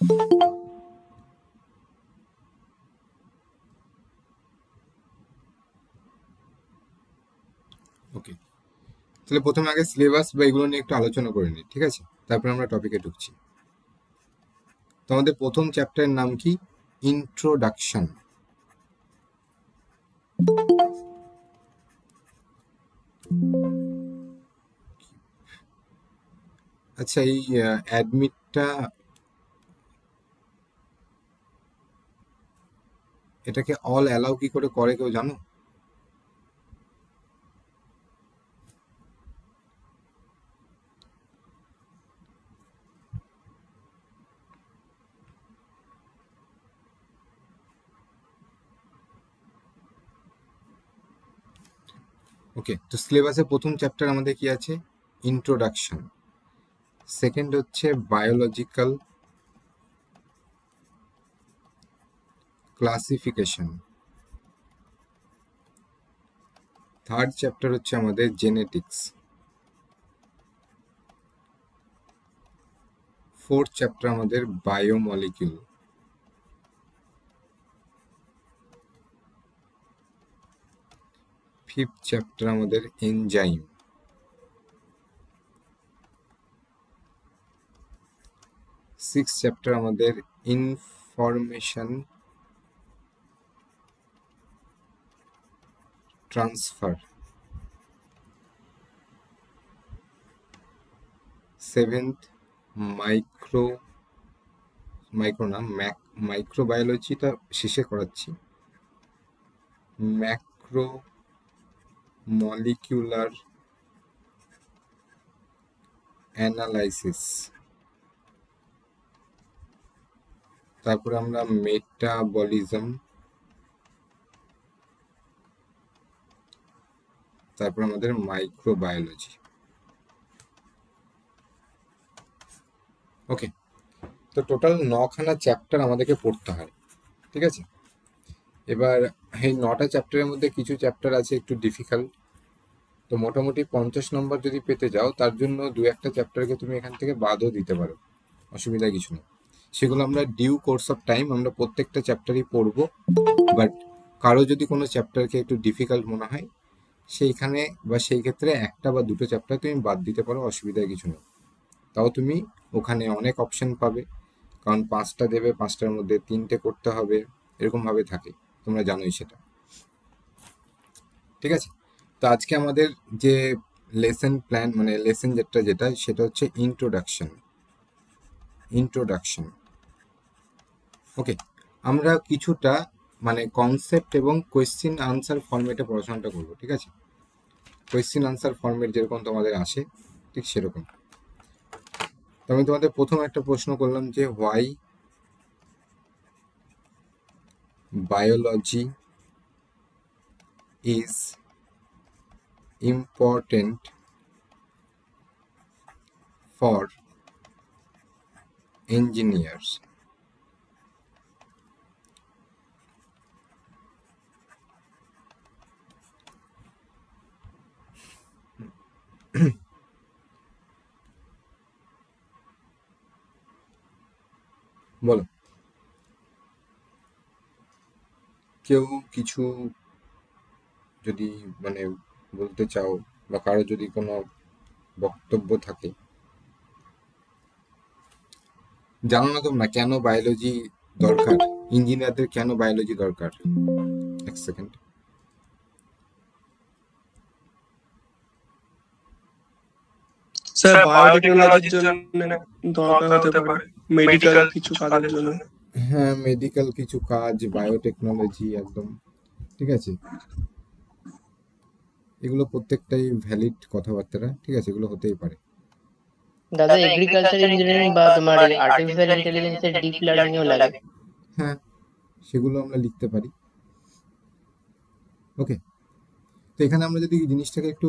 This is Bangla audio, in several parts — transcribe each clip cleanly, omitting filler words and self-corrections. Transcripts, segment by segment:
ওকে, তাহলে প্রথমে আগে সিলেবাস বা এগুলো নিয়ে একটু আলোচনা করে নিই, ঠিক আছে? তারপরে আমরা টপিকে ঢুকছি। তো আমাদের প্রথম চ্যাপ্টারের নাম কি? ইন্ট্রোডাকশন। আচ্ছা, এই অ্যাডমিটটা এটাকে অল অ্যালাউ কি করে কেউ জানো? ওকে, তো সিলেবাসের প্রথম চ্যাপ্টার আমাদের কি আছে? ইন্ট্রোডাকশন। সেকেন্ড হচ্ছে বায়োলজিক্যাল ক্লাসিফিকেশন। থার্ড চ্যাপ্টার হচ্ছে আমাদের জেনেটিক্স। ফোর্থ চ্যাপ্টার আমাদের বায়োমলিকিউল। ফিফথ চ্যাপ্টার আমাদের এনজাইম। সিক্স চ্যাপ্টার আমাদের ইনফরমেশন ট্রান্সফার। সেভেন্থ মাইক্রোবায়োলজিটা শেষে করাচ্ছি। Macro molecular analysis. তারপরে আমরা মেটাবলিজম, তারপর আমাদের মাইক্রোবায়োলজি। ওকে, তো টোটাল 9খানা চ্যাপ্টার আমাদেরকে পড়তে হয়, ঠিক আছে? এবার এই 9টা চ্যাপ্টারের মধ্যে কিছু চ্যাপ্টার আছে একটু ডিফিকাল্ট। তো মোটামুটি 50 নম্বর যদি পেতে যাও, তার জন্য 2-1টা চ্যাপ্টারকে তুমি এখান থেকে বাদও দিতে পারো, অসুবিধা কিছু নেই। সেগুলো আমরা ডিউ কোর্স অফ টাইম আমরা প্রত্যেকটা চ্যাপ্টারই পড়বো। বাট কারো যদি কোনো চ্যাপ্টারকে একটু ডিফিকাল্ট মনে হয়, সেইখানে বা সেই ক্ষেত্রে 1টা বা 2টো চ্যাপ্টার তুমি বাদ দিতে পারো, অসুবিধা কিছু নেই। তাও তুমি ওখানে অনেক অপশন পাবে, কারণ 5টা দেবে, 5টার মধ্যে 3টে করতে হবে, এরকমভাবে থাকে, তোমরা জানোই সেটা, ঠিক আছে? তো আজকে আমাদের যে লেসন প্ল্যান মানে লেসন যেটা সেটা হচ্ছে ইন্ট্রোডাকশন। ওকে, আমরা কিছুটা মানে কনসেপ্ট এবং কোয়েশ্চেন আনসার ফরম্যাটে পড়াশোনাটা করবো, ঠিক আছে? কোয়েশ্চেন আনসার ফরম্যাট যেরকম তোমাদের আসে ঠিক সেরকম। তো আমি তোমাদের প্রথম একটা প্রশ্ন করলাম যে why biology is important for engineers. বলো, কেউ কিছু যদি মানে বলতে চাও বা কারো যদি কোনো বক্তব্য থাকে। জানো না তোমরা কেন বায়োলজি দরকার? ইঞ্জিনিয়ারদের কেন বায়োলজি দরকার? এক সেকেন্ড। স্যার বায়োটেকনোলজির জন্য দরকার হতে পারে, মেডিকেল কিছু কাজের জন্য। হ্যাঁ, মেডিকেল কিছু কাজ, বায়োটেকনোলজি, একদম ঠিক আছে। এগুলো প্রত্যেকটাই ভ্যালিড কথাবার্তা, ঠিক আছে, এগুলো হতেই পারে। দাদা এগ্রিকালচার ইঞ্জিনিয়ারিং বা তোমার আর্টিফিশিয়াল ইন্টেলিজেন্সের ডিপ লার্নিং এও লাগে। হ্যাঁ, সেগুলো আমরা লিখতে পারি। ওকে, তো এখানে আমরা যদি জিনিসটাকে একটু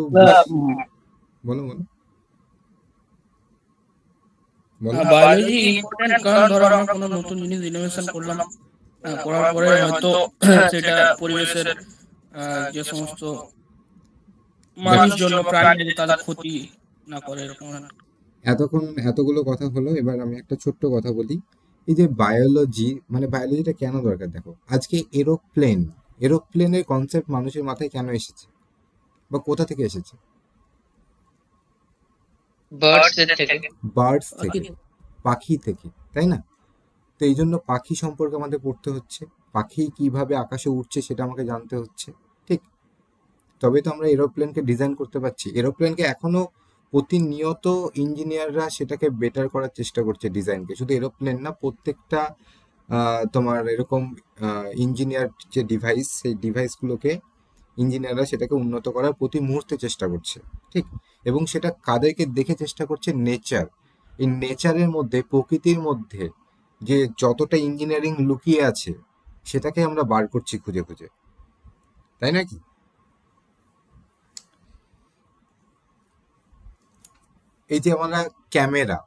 বলো বলো বায়োলজি ইম্পর্টেন্ট, কারণ ধরো আমরা কোনো নতুন জিনিস ইনোভেশন করলাম, করার পরে হয়তো সেটা পরিবেশের যে সমস্ত মানুষজন প্রাণী তাদের ক্ষতি না করে, এরকম। এতক্ষণ এতগুলো কথা হলো, এবার আমি একটা ছোট্ট কথা বলি। এই যে বায়োলজি, মানে বায়োলজিটা কেন দরকার দেখো, আজকে এরোপ্লেনের কনসেপ্ট মানুষের মাথায় কেন এসেছে বা কোথা থেকে এসেছে? বার্ডস এর থেকে। বার্ডস থেকে, পাখি থেকে, তাই না? তো এই জন্য পাখি সম্পর্কে আমাদের পড়তে হচ্ছে, পাখি কিভাবে আকাশে উঠছে সেটা আমাকে জানতে হচ্ছে, ঠিক? তবে তো আমরা এরোপ্লেনকে ডিজাইন করতে পারছি। এরোপ্লেনকে এখনো প্রতিনিয়ত ইঞ্জিনিয়াররা সেটাকে বেটার করার চেষ্টা করছে ডিজাইনকে, শুধু এরোপ্লেন না, প্রত্যেকটা তোমার এরকম ইঞ্জিনিয়ার যে ডিভাইস, সেই ডিভাইসগুলোকে ইঞ্জিনিয়াররা সেটাকে উন্নত করার প্রতি মুহূর্তে চেষ্টা করছে, ঠিক? এবং সেটা কাদেরকে দেখে চেষ্টা করছে? নেচার। এই নেচারের মধ্যে, প্রকৃতির মধ্যে যে যতটা ইঞ্জিনিয়ারিং লুকিয়ে আছে সেটাকে আমরা বার করছি খুঁজে খুঁজে, তাই নাকি? এই যে আমরা ক্যামেরা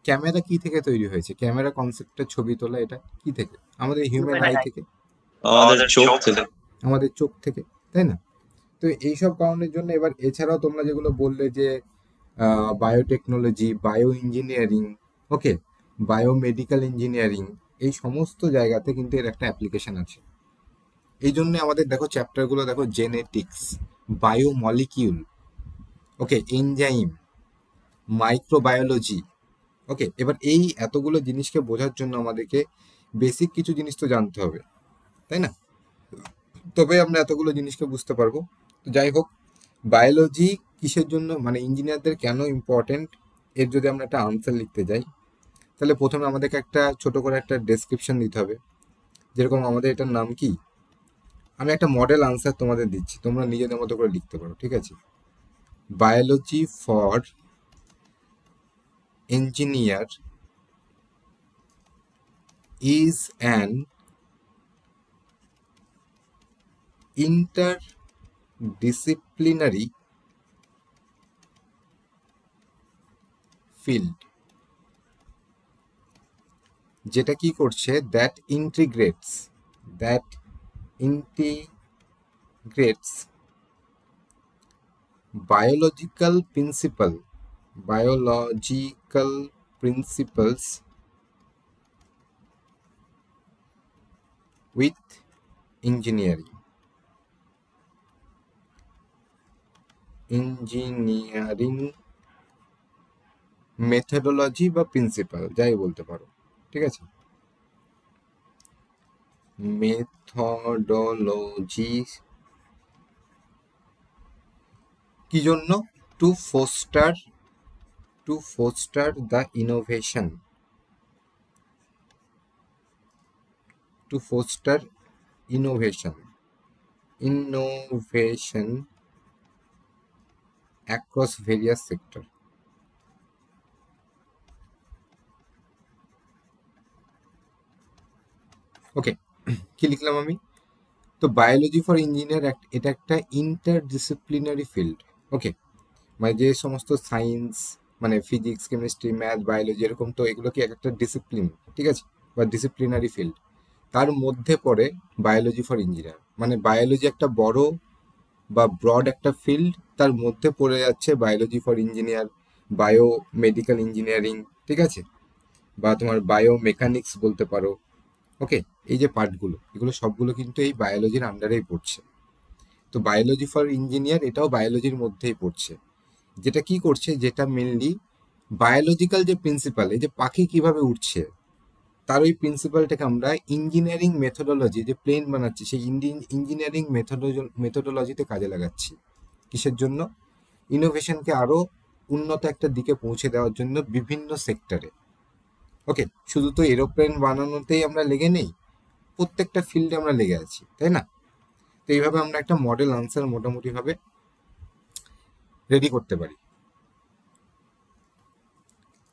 ক্যামেরা কি থেকে তৈরি হয়েছে? ক্যামেরা কনসেপ্টটা, ছবি তোলা, এটা কি থেকে? আমাদের হিউম্যান আই থেকে, আমাদের চোখ থেকে। আমাদের চোখ থেকে, তাই না? তো এইসব কারণের জন্য এবার এছাড়াও তোমরা যেগুলো বললে যে বায়োটেকনোলজি, বায়ো ইঞ্জিনিয়ারিং, ওকে, বায়োমেডিক্যাল ইঞ্জিনিয়ারিং, এই সমস্ত জায়গাতে কিন্তু এর একটা অ্যাপ্লিকেশন আছে। এই জন্য আমাদের দেখো চ্যাপ্টারগুলো দেখো, জেনেটিক্স, বায়োমলিকিউল, ওকে, এনজাইম, মাইক্রোবায়োলজি, ওকে। এবার এই এতগুলো জিনিসকে বোঝার জন্য আমাদেরকে বেসিক কিছু জিনিস তো জানতে হবে, তাই না? তবে আমরা এতগুলো জিনিসকে বুঝতে পারবো। তো যাই হোক, বায়োলজি কিসের জন্য, মানে ইঞ্জিনিয়ারদের কেন ইম্পর্টেন্ট, এর যদি আমরা একটা আনসার লিখতে যাই, তাহলে প্রথমে আমাদেরকে একটা ছোট করে একটা ডেসক্রিপশন দিতে হবে। যেরকম আমাদের এটার নাম কি, আমি একটা মডেল আনসার তোমাদের দিচ্ছি, তোমরা নিজেদের মতো করে লিখতে পারো, ঠিক আছে? Biology for engineer is an interdisciplinary field যেটা কি করছে, that integrates biological principles with engineering methodology বা প্রিন্সিপাল, যাই বলতে পারো, ঠিক আছে? মেথডোলজি কি জন্য? To foster the innovation, across various sector. Okay, কি লিখলাম আমি? তো বায়োলজি ফর ইঞ্জিনিয়ার এটা একটা ইন্টারডিসিপ্লিনারি ফিল্ড, ওকে, মানে যে সমস্ত সায়েন্স, মানে ফিজিক্স, কেমিস্ট্রি, ম্যাথ, বায়োলজি, এরকম, তো এগুলো কি একটা ডিসিপ্লিন, ঠিক আছে, বা ডিসিপ্লিনারি ফিল্ড। তার মধ্যে পড়ে বায়োলজি ফর ইঞ্জিনিয়ার, মানে বায়োলজি একটা বড় বা ব্রড একটা ফিল্ড, তার মধ্যে পড়ে যাচ্ছে biology for engineer, bio medical engineering, ঠিক আছে, বা তোমার বায়ো মেকানিক্স বলতে পারো, ওকে। এই যে পার্টগুলো, এগুলো সবগুলো কিন্তু এই বায়োলজির আন্ডারেই পড়ছে। তো বায়োলজি ফর ইঞ্জিনিয়ার এটাও বায়োলজির মধ্যেই পড়ছে। যেটা কি করছে, যেটা মেনলি বায়োলজিক্যাল যে প্রিন্সিপাল, এই যে পাখি কিভাবে উঠছে, তার ওই প্রিন্সিপালটাকে আমরা ইঞ্জিনিয়ারিং মেথোডোলজি, যে প্লেন বানাচ্ছি, সেই ইঞ্জিনিয়ারিং মেথোডোলজিতে কাজে লাগাচ্ছি। কিসের জন্য? ইনোভেশনকে আরো উন্নত একটা দিকে পৌঁছে দেওয়ার জন্য বিভিন্ন সেক্টরে, ওকে। শুধু তো এরোপ্লেন বানানোতেই আমরা লেগে নেই, প্রত্যেকটা ফিল্ডে আমরা লেগে আছি, তাই না? তো এইভাবে আমরা একটা মডেল আনসার মোটামুটি ভাবে রেডি করতে পারি।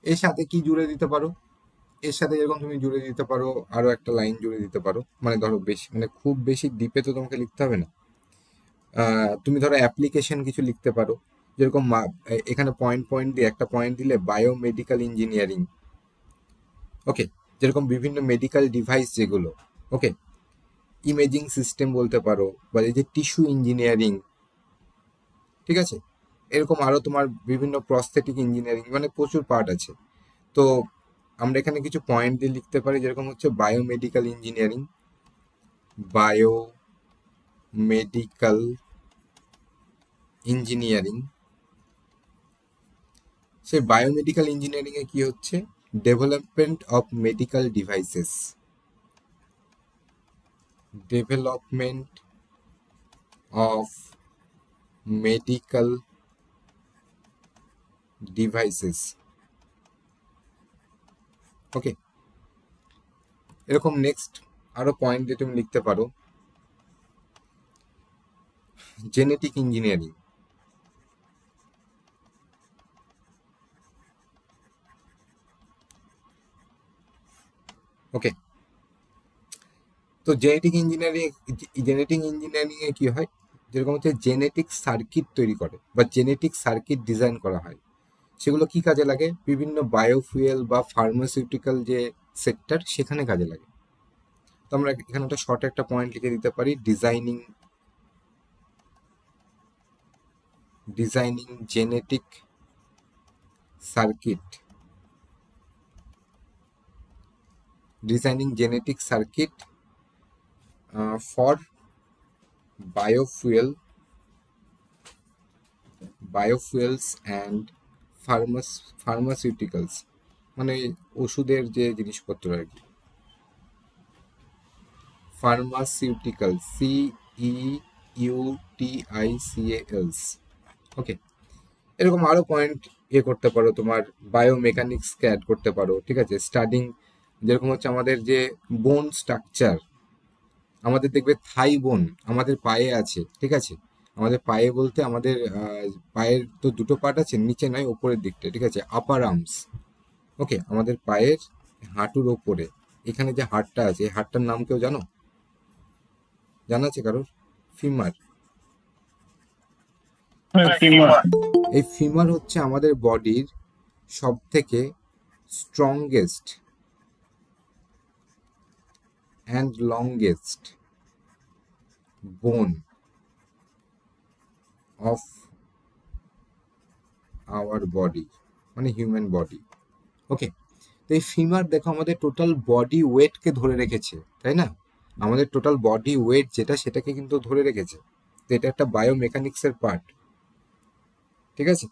এর সাথে কি জুড়ে দিতে পারো? এর সাথে যেরকম তুমি জুড়ে দিতে পারো, আরো একটা লাইন জুড়ে দিতে পারো, মানে ধরো বেশি, মানে খুব বেশি ডিপে তো তোমাকে লিখতে হবে না। তুমি ধরো অ্যাপ্লিকেশন কিছু লিখতে পারো, যেরকম এখানে পয়েন্ট দিয়ে একটা পয়েন্ট দিলে বায়োমেডিক্যাল ইঞ্জিনিয়ারিং, ওকে, যেরকম বিভিন্ন মেডিকেল ডিভাইস যেগুলো, ওকে, ইমেজিং সিস্টেম বলতে পারো, বা এই যে টিস্যু ইঞ্জিনিয়ারিং, ঠিক আছে, এরকম আরো তোমার বিভিন্ন প্রস্থেটিক ইঞ্জিনিয়ারিং, মানে প্রচুর পার্ট আছে। তো আমরা এখানে কিছু পয়েন্ট দিয়ে লিখতে পারি, যেরকম হচ্ছে বায়োমেডিক্যাল ইঞ্জিনিয়ারিং, বায়োমেডিক্যাল ইঞ্জিনিয়ারিং। সেই বায়োমেডিক্যাল ইঞ্জিনিয়ারিং এ কি হচ্ছে, development of medical devices, development of medical devices. Okay, এরকম নেক্সট আরো পয়েন্ট দিয়ে তুমি লিখতে পারো জেনেটিক ইঞ্জিনিয়ারিং। ওকে, তো জেনেটিক ইঞ্জিনিয়ারিং এ কি হয়, যেরকম হচ্ছে জেনেটিক সার্কিট তৈরি করে বা জেনেটিক সার্কিট ডিজাইন করা হয়, সেগুলো কি কাজে লাগে, বিভিন্ন বায়োফুয়েল বা ফার্মাসিউটিক্যাল যে সেক্টর সেখানে কাজে লাগে। তো আমরা এখানে একটা শর্ট একটা পয়েন্ট লিখে দিতে পারি, designing genetic circuit, designing genetic circuit for biofuels and pharmaceuticals, মানে ওষুধের যে জিনিসপত্র আর কি, ফার্মাসিউটিক্যাল, CEUTICALS। ওকে, এরকম আরো পয়েন্ট করতে পারো, তোমার বায়োমেকানিক্সকে অ্যাড করতে পারো, ঠিক আছে। স্টাডিং, যেরকম হচ্ছে আমাদের যে বোন স্ট্রাকচার, আমাদের দেখবে থাই বোন আমাদের পায়ে আছে, ঠিক আছে। আমাদের পায়ে বলতে আমাদের পায়ের তো দুটো পার্ট আছে, নিচে নয় ওপরের দিকটা, ঠিক আছে, আপার আর্মস। ওকে, আমাদের পায়ের হাঁটুর ওপরে এখানে যে হাড়টা আছে, এই হাড়টার নাম কেউ জানো, জানা আছে কারোর? ফিমার। এই ফিমার হচ্ছে আমাদের বডির সব থেকে স্ট্রংগেস্ট অ্যান্ড লংগেস্ট বোন অফ আওয়ার বডি, মানে হিউম্যান বডি। ওকে, তো এই ফিমার দেখো আমাদের টোটাল বডি ওয়েটকে ধরে রেখেছে, তাই না? আমাদের টোটাল বডি ওয়েট যেটা, সেটাকে কিন্তু ধরে রেখেছে। তো এটা একটা বায়োমেকানিক্সের পার্ট, ঠিক আছে।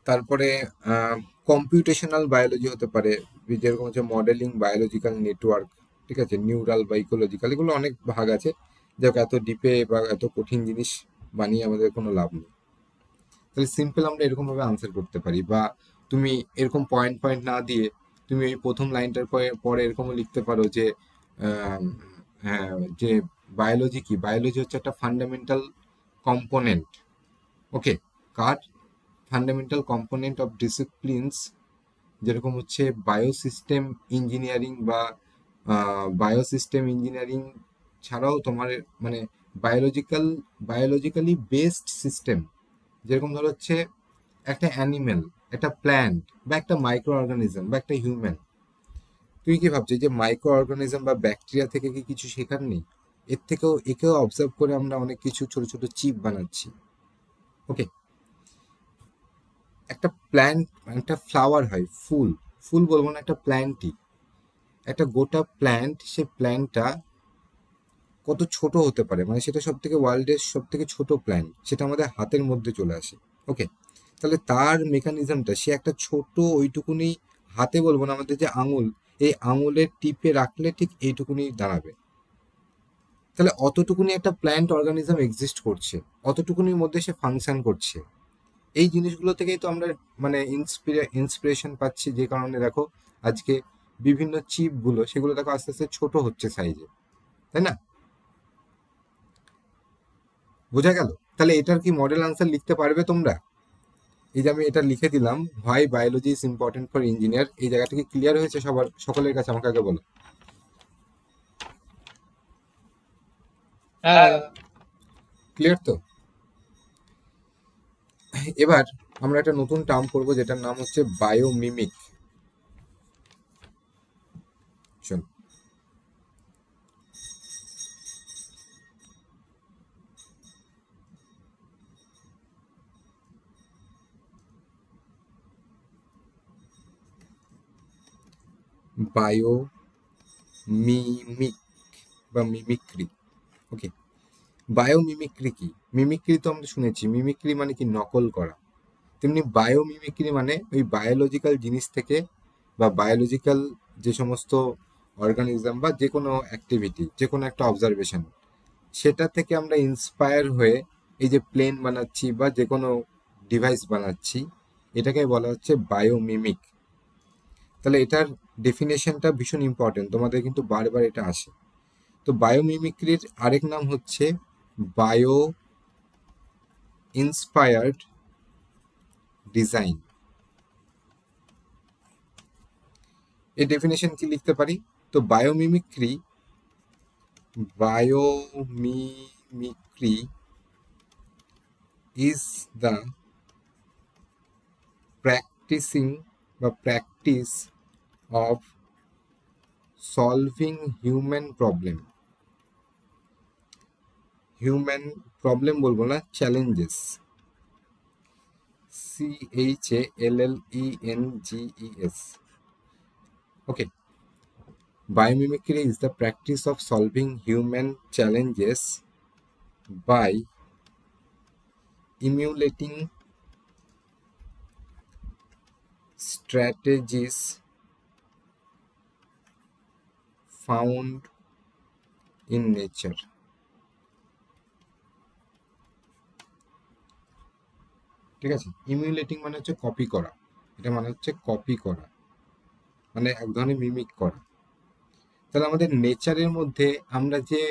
তারপরে কম্পিউটেশনাল বায়োলজি হতে পারে, যেরকম হচ্ছে মডেলিং বায়োলজিক্যাল নেটওয়ার্ক, ঠিক আছে, নিউরাল বা ইকোলজিক্যাল, এগুলো অনেক ভাগ আছে। যাক, এত ডিপে বা এত কঠিন জিনিস বানিয়ে আমাদের কোনো লাভ নেই। তাহলে সিম্পল আমরা এরকম ভাবে আনসার করতে পারি, বা তুমি এরকম পয়েন্ট পয়েন্ট না দিয়ে তুমি এই প্রথম লাইনটার পরে এরকমও লিখতে পারো যে হ্যাঁ, যে বায়োলজি কি, বায়োলজি হচ্ছে একটা fundamental component. Okay, car fundamental component of disciplines, যেরকম হচ্ছে বায়োসিস্টেম ইঞ্জিনিয়ারিং বা বায়োসিস্টেম ইঞ্জিনিয়ারিং ছাড়াও তোমার মানে বায়োলজিক্যালি বেসড সিস্টেম, যেরকম ধরো হচ্ছে একটা অ্যানিমেল, একটা প্ল্যান্ট বা একটা মাইক্রো অর্গানিজম বা একটা হিউম্যান। তুই কি ভাবছিস যে মাইক্রো অর্গানিজম বা ব্যাকটেরিয়া থেকে কি কিছু শেখার নেই? একেও অবজার্ভ করে আমরা অনেক কিছু ছোট ছোট চিপ বানাচ্ছি। ওকে, একটা প্ল্যান্ট, একটা ফ্লাওয়ার হয়, ফুল বলবো না, একটা প্ল্যান্টই, একটা গোটা প্ল্যান্ট, সে প্ল্যান্টটা কত ছোট হতে পারে, মানে সেটা সব থেকে ওয়ার্ল্ডের সব থেকে ছোট প্ল্যান্ট, সেটা আমাদের হাতের মধ্যে চলে আসে। ওকে, তাহলে তার মেকানিজমটা, সে একটা ছোট ওইটুকুনি, হাতে বলবো না, আমাদের যে আঙুল, এই আঙুলের টিপে রাখলে ঠিক এইটুকুনি দাঁড়াবে। তাহলে অতটুকুনি একটা প্ল্যান্ট অর্গানিজম এক্সিস্ট করছে, অতটুকুনির মধ্যে সে ফাংশন করছে। এই জিনিসগুলো থেকেই তো আমরা মানে ইন্সপিরেশন পাচ্ছি, যে কারণে দেখো আজকে বিভিন্ন চিপগুলো, সেগুলো দেখো আস্তে আস্তে ছোট হচ্ছে সাইজে, তাই না? বোঝা গেল? তাহলে এটার কি মডেল আনসার লিখতে পারবে তোমরা? এই যে আমি এটা লিখে দিলাম, why biology is important for engineer, এই জায়গাটা কি ক্লিয়ার হয়েছে সকলের কাছে? আমাকে আগে বলো। ক্লিয়ার তো? এবার আমরা একটা নতুন টার্ম করবো, যেটার নাম হচ্ছে বায়োমিমিক। চল, বায়ো মিমিক বা মিমিক্রি। ওকে, বায়ো মিমিক্রি কি? মিমিক্রি তো আমরা শুনেছি, মিমিক্রি মানে কি নকল করা। তেমনি বায়ো মিমিক্রি মানে ওই বায়োলজিক্যাল জিনিস থেকে বা বায়োলজিক্যাল যে সমস্ত অর্গানিজম বা যে কোনো অ্যাক্টিভিটি, যে কোনো একটা অবজারভেশন, সেটা থেকে আমরা ইন্সপায়ার হয়ে এই যে প্লেন বানাচ্ছি বা যে কোনো ডিভাইস বানাচ্ছি, এটাকে বলা হচ্ছে বায়োমিমিক। তাহলে এটার ডেফিনেশনটা ভীষণ ইম্পর্টেন্ট, তোমাদের কিন্তু বারবার এটা আসে। তো বায়োমিমিক্রির আরেক নাম হচ্ছে বায়ো ইন্সপায়ার্ড ডিজাইন। এই ডেফিনেশন কি লিখতে পারি? তো biomimicry is the practice of solving human problem বলবো না, challenges, challenges. Okay, biomimicry is the practice of solving human challenges by emulating strategies found in nature. ঠিক আছে, ইমিউলেটিং মানে হচ্ছে কপি করা, এটা মানে হচ্ছে কপি করা, মানে এক ধরনের মিমিক করা। তাহলে আমাদের নেচারের মধ্যে আমরা যে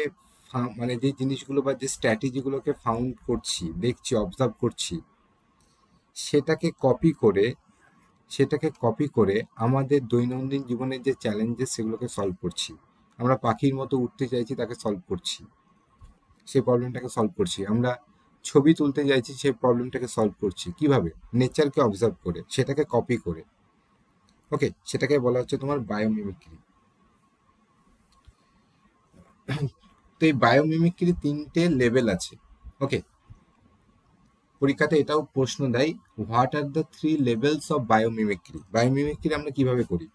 মানে যে জিনিসগুলো বা যে স্ট্র্যাটেজিগুলোকে ফাউন্ড করছি, দেখছি, অবজার্ভ করছি, সেটাকে কপি করে আমাদের দৈনন্দিন জীবনের যে চ্যালেঞ্জেস সেগুলোকে সলভ করছি। আমরা পাখির মতো উঠতে চাইছি, তাকে সলভ করছি, সেই প্রবলেমটাকে সলভ করছি। আমরা ছবি তুলতে চাইছি, সেই প্রবলেমটাকে সলভ করছি। কিভাবে? নেচারকে অবজার্ভ করে, সেটাকে কপি করে। ওকে, সেটাকে বলা হচ্ছে তোমার বায়োমিমিক্রি। তো এই বায়োমিমিক্রি 3টে লেভেল আছে। ওকে, পরীক্ষাতে এটাও প্রশ্ন দেয়, what are the 3 levels of biomimicry. Biomimicry আমরা কিভাবে করি?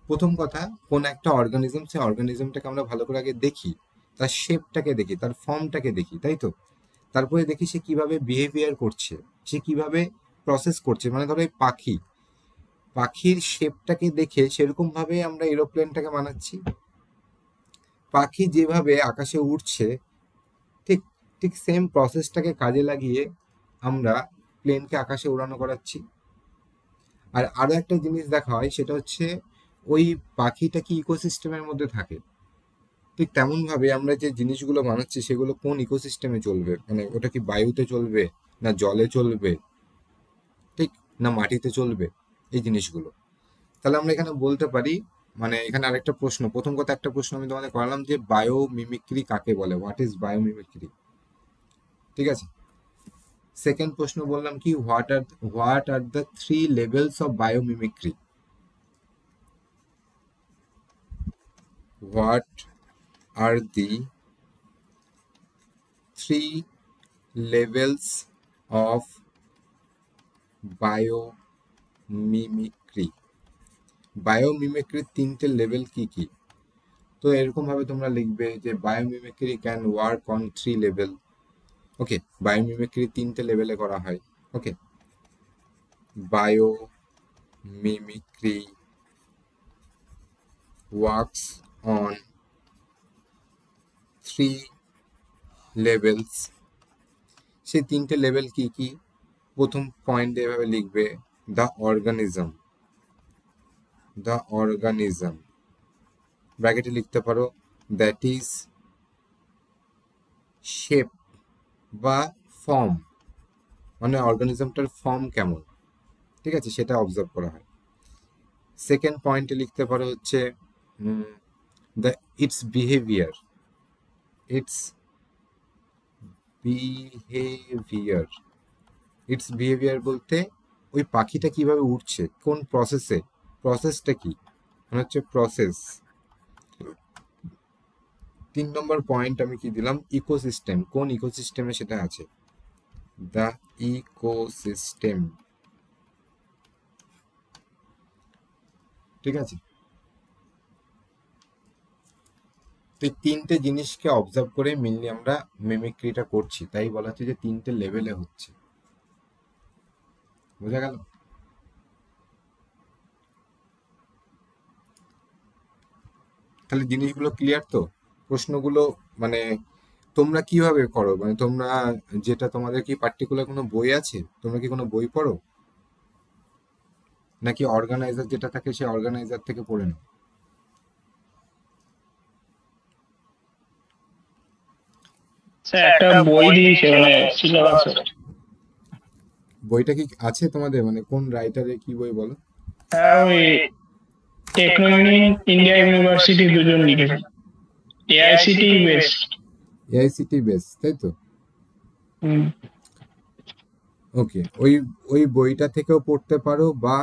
প্রথম কথা, কোন একটা অর্গানিজম, সেই অর্গানিজমটাকে আমরা ভালো করে আগে দেখি, তার শেপটাকে দেখি, তার ফর্মটাকে দেখি, তাই তো? তারপরে দেখি সে কিভাবে বিহেভিয়ার করছে, সে কিভাবে প্রসেস করছে। মানে ধরো এই পাখির শেপটাকে দেখে সেরকম ভাবে আমরা এরোপ্লেনটাকে বানাচ্ছি। পাখি যেভাবে আকাশে উঠছে, ঠিক ঠিক সেম প্রসেসটাকে কাজে লাগিয়ে আমরা প্লেনকে আকাশে উড়ানো করাচ্ছি। আর আরো একটা জিনিস দেখা হয়, সেটা হচ্ছে ওই পাখিটা কি ইকোসিস্টেমের মধ্যে থাকে, ঠিক তেমন ভাবে আমরা যে জিনিসগুলো বানাচ্ছি সেগুলো কোন ইকোসিস্টেমে চলবে, মানে ওটা কি বায়ুতে চলবে, না জলে চলবে, ঠিক, না মাটিতে চলবে, এই জিনিসগুলো। তাহলে আমরা এখানে বলতে পারি, মানে এখানে আরেকটা প্রশ্ন, প্রথম কথা একটা প্রশ্ন আমি তোমাদের করালাম যে বায়োমিমিক্রি কাকে বলে, হোয়াট ইজ বায়োমিমিক্রি। ঠিক আছে, সেকেন্ড প্রশ্ন বললাম কি, what are the 3 levels of biomimicry. What are the 3 levels of biomimicry. বায়োমিমিক্রির 3টে লেভেল কি কি? তো এরকম ভাবে তোমরা লিখবে যে biomimicry can work on 3 level. Okay, biomimicry 3টে লেভেলে করা হয়। ওকে, বায়োমিমিক্রি ওয়ার্কস অন 3 লেভেলস। সেই 3টে লেভেল কি কি? প্রথম পয়েন্ট এভাবে লিখবে, দ্য অর্গানিজম, ব্র্যাকেটে লিখতে পারো, দ্যাট ইজ শেপ বা ফর্ম, মানে অর্গানিজমটার ফর্ম কেমন, ঠিক আছে, সেটা অবজার্ভ করা হয়। সেকেন্ড পয়েন্টে লিখতে পারো হচ্ছে ইটস বিহেভিয়ার বলতে ওই পাখিটা কিভাবে উঠছে, কোন প্রসেসটা কি, মানে হচ্ছে প্রসেস। 3 নম্বর পয়েন্ট আমি কি দিলাম, ইকোসিস্টেম, কোন ইকোসিস্টেমে সেটা আছে, দ্য ইকোসিস্টেম। ঠিক আছে, তো এই তিনটে জিনিসকে অবজার্ভ করে মেনলি আমরা মিমিক্রিটা করছি, তাই বলা হচ্ছে যে তিনটে লেভেলে হচ্ছে। বোঝা গেল? তাহলে জিনিসগুলো ক্লিয়ার তো? প্রশ্নগুলো মানে তোমরা কিভাবে করো, মানে তোমরা যেটা তোমাদের কি পার্টিকুলার কোনো বই আছে, তোমরা কি কোনো বই পড়ো, নাকি অর্গানাইজার যেটা থাকে সেই অর্গানাইজার থেকে পড়ে নাও? স্যার একটা বই দিয়েছে মানে সিলেবাসে। বইটা কি আছে তোমাদের, মানে কোন রাইটারে কি বই বলো? হ্যাঁ ওই টেকনোলজি ইন্ডিয়া ইউনিভার্সিটি দুজন লিখেছে, এআইসিটি বেস্ট। এআইসিটি বেস, তাই তো? ওকে, ওই ওই বইটা থেকেও পড়তে পারো, বা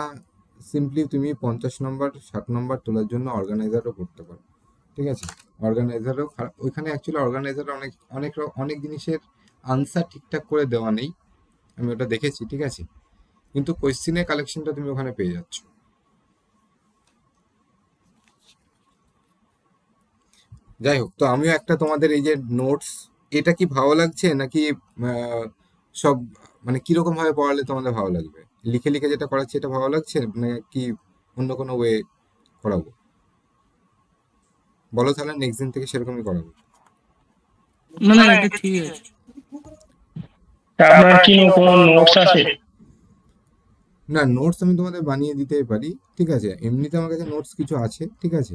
সিম্পলি তুমি 50 নম্বর 60 নম্বর তোলার জন্য অর্গানাইজারও পড়তে পারো। ঠিক আছে, অর্গানাইজারও ওইখানে অ্যাকচুয়ালি অর্গানাইজার অনেক জিনিসের আনসার ঠিকঠাক করে দেওয়া নেই, আমি ওটা দেখেছি। ঠিক আছে, কিন্তু কোয়েশ্চেনের কালেকশনটা তুমি ওখানে পেয়ে যাচ্ছ। যাই হোক, তো আমিও একটা তোমাদের এই যে নোটস, এটা কি ভালো লাগছে নাকি সব মানে কিরকম ভাবে পড়ালে তোমাদের ভালো লাগবে? লিখে লিখে যেটা করাচ্ছি এটা ভালো লাগছে নাকি অন্য কোনো ওয়ে করাবো? বলো, তাহলে নেক্সট দিন থেকে সেরকমই করাবো। না না, এটা ঠিক আছে। আপনার কি কোনো নোটস আছে? না, নোটস আমি তোমাদের বানিয়ে দিতেই পারি। ঠিক আছে, এমনিতে আমার কাছে নোটস কিছু আছে, ঠিক আছে,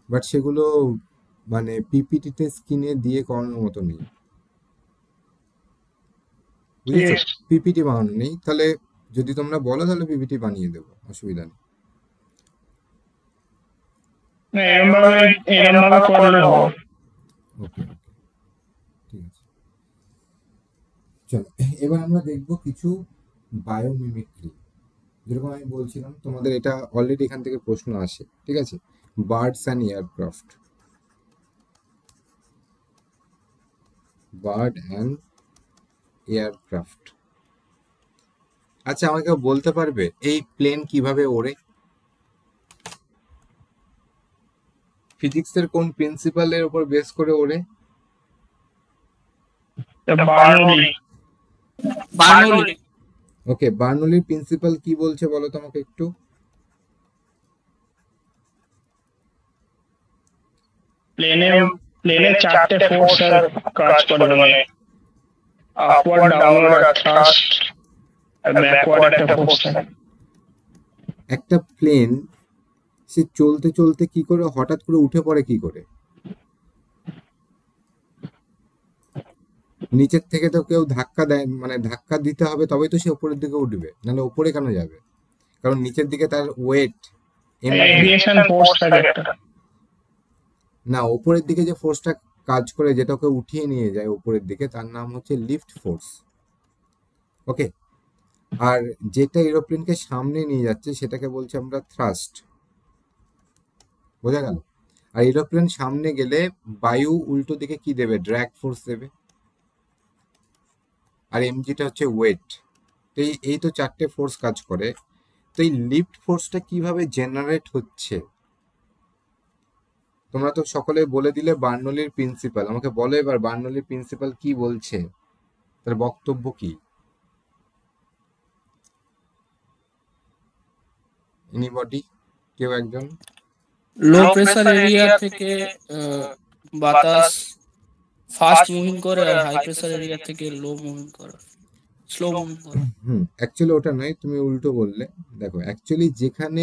বাট সেগুলো মানে পিপিটিতে স্ক্রিনে দিয়ে করানোর মতো নেই, বুঝেছো? পিপিটি বানানো নেই, তাহলে যদি তোমরা বলো তাহলে পিপিটি বানিয়ে দেবো, অসুবিধা নেই। এরকম ভাবে করলে হবে। ওকে ওকে, ঠিক আছে। চলো, এবার আমরা দেখবো কিছু বায়োমিমিক্রি। যেরকম আমি বলছিলাম তোমাদের, এটা অলরেডি এখান থেকে প্রশ্ন আসে। ঠিক আছে, birds and aircraft, bird and aircraft. আচ্ছা, আমাকে বলতে পারবে এই প্লেন কিভাবে ওড়ে? ফিজিক্সের কোন প্রিন্সিপালের উপর বেস করে ওড়ে? বার্নৌলি। ওকে, বার্নৌলির প্রিন্সিপাল কি বলছে বলো তো আমাকে একটু। প্লেনে চারটে ফোর্স কাজ করে, মানে আপওয়ার্ড, ডাউনওয়ার্ড আর থ্রাস্ট, আর ব্যাকওয়ার্ড একটা ফোর্স থাকে। একটা প্লেন সে চলতে চলতে কি করে হঠাৎ করে উঠে পড়ে কি করে? নিচের থেকে তো কেউ ধাক্কা দেয়, মানে ধাক্কা দিতে হবে তবেই তো সে উপরের দিকে উঠবে, নাহলে উপরে কেন যাবে? কারণ নিচের দিকে তার ওয়েট এভিয়েশন ফোর্স থাকে একটা। না, উপরের দিকে যে ফোর্সটা কাজ করে, যেটা ওকে উঠিয়ে নিয়ে যায় উপরের দিকে, তার নাম হচ্ছে লিফট ফোর্স। ওকে, আর যেটা এরোপ্লেনকে সামনে নিয়ে যাচ্ছে সেটাকে বলছি আমরা থ্রাস্ট। বোঝা গেল? আর এরোপ্লেন সামনে গেলে বায়ু উল্টো দিকে কি দেবে? ড্র্যাগ ফোর্স দেবে। আর এমজিটা হচ্ছে ওয়েট। তো এই তো চারটে ফোর্স কাজ করে। তো এই লিফট ফোর্সটা কিভাবে জেনারেট হচ্ছে? তোমরা তো সকলে বলে দিলে বার্নৌলির প্রিন্সিপাল, আমাকে বলো এবার বার্নৌলির প্রিন্সিপাল কি বলছে, তার বক্তব্য কি? এনিবডি, কেউ একজন? লো প্রেসার এরিয়া থেকে বাতাস ফাস্ট মুভিং করে, আর হাই প্রেসার এরিয়া থেকে লো মুভিং করে, স্লো মুভিং করে। অ্যাকচুয়ালি ওটা নয়, তুমি উল্টো বললে। দেখো, অ্যাকচুয়ালি যেখানে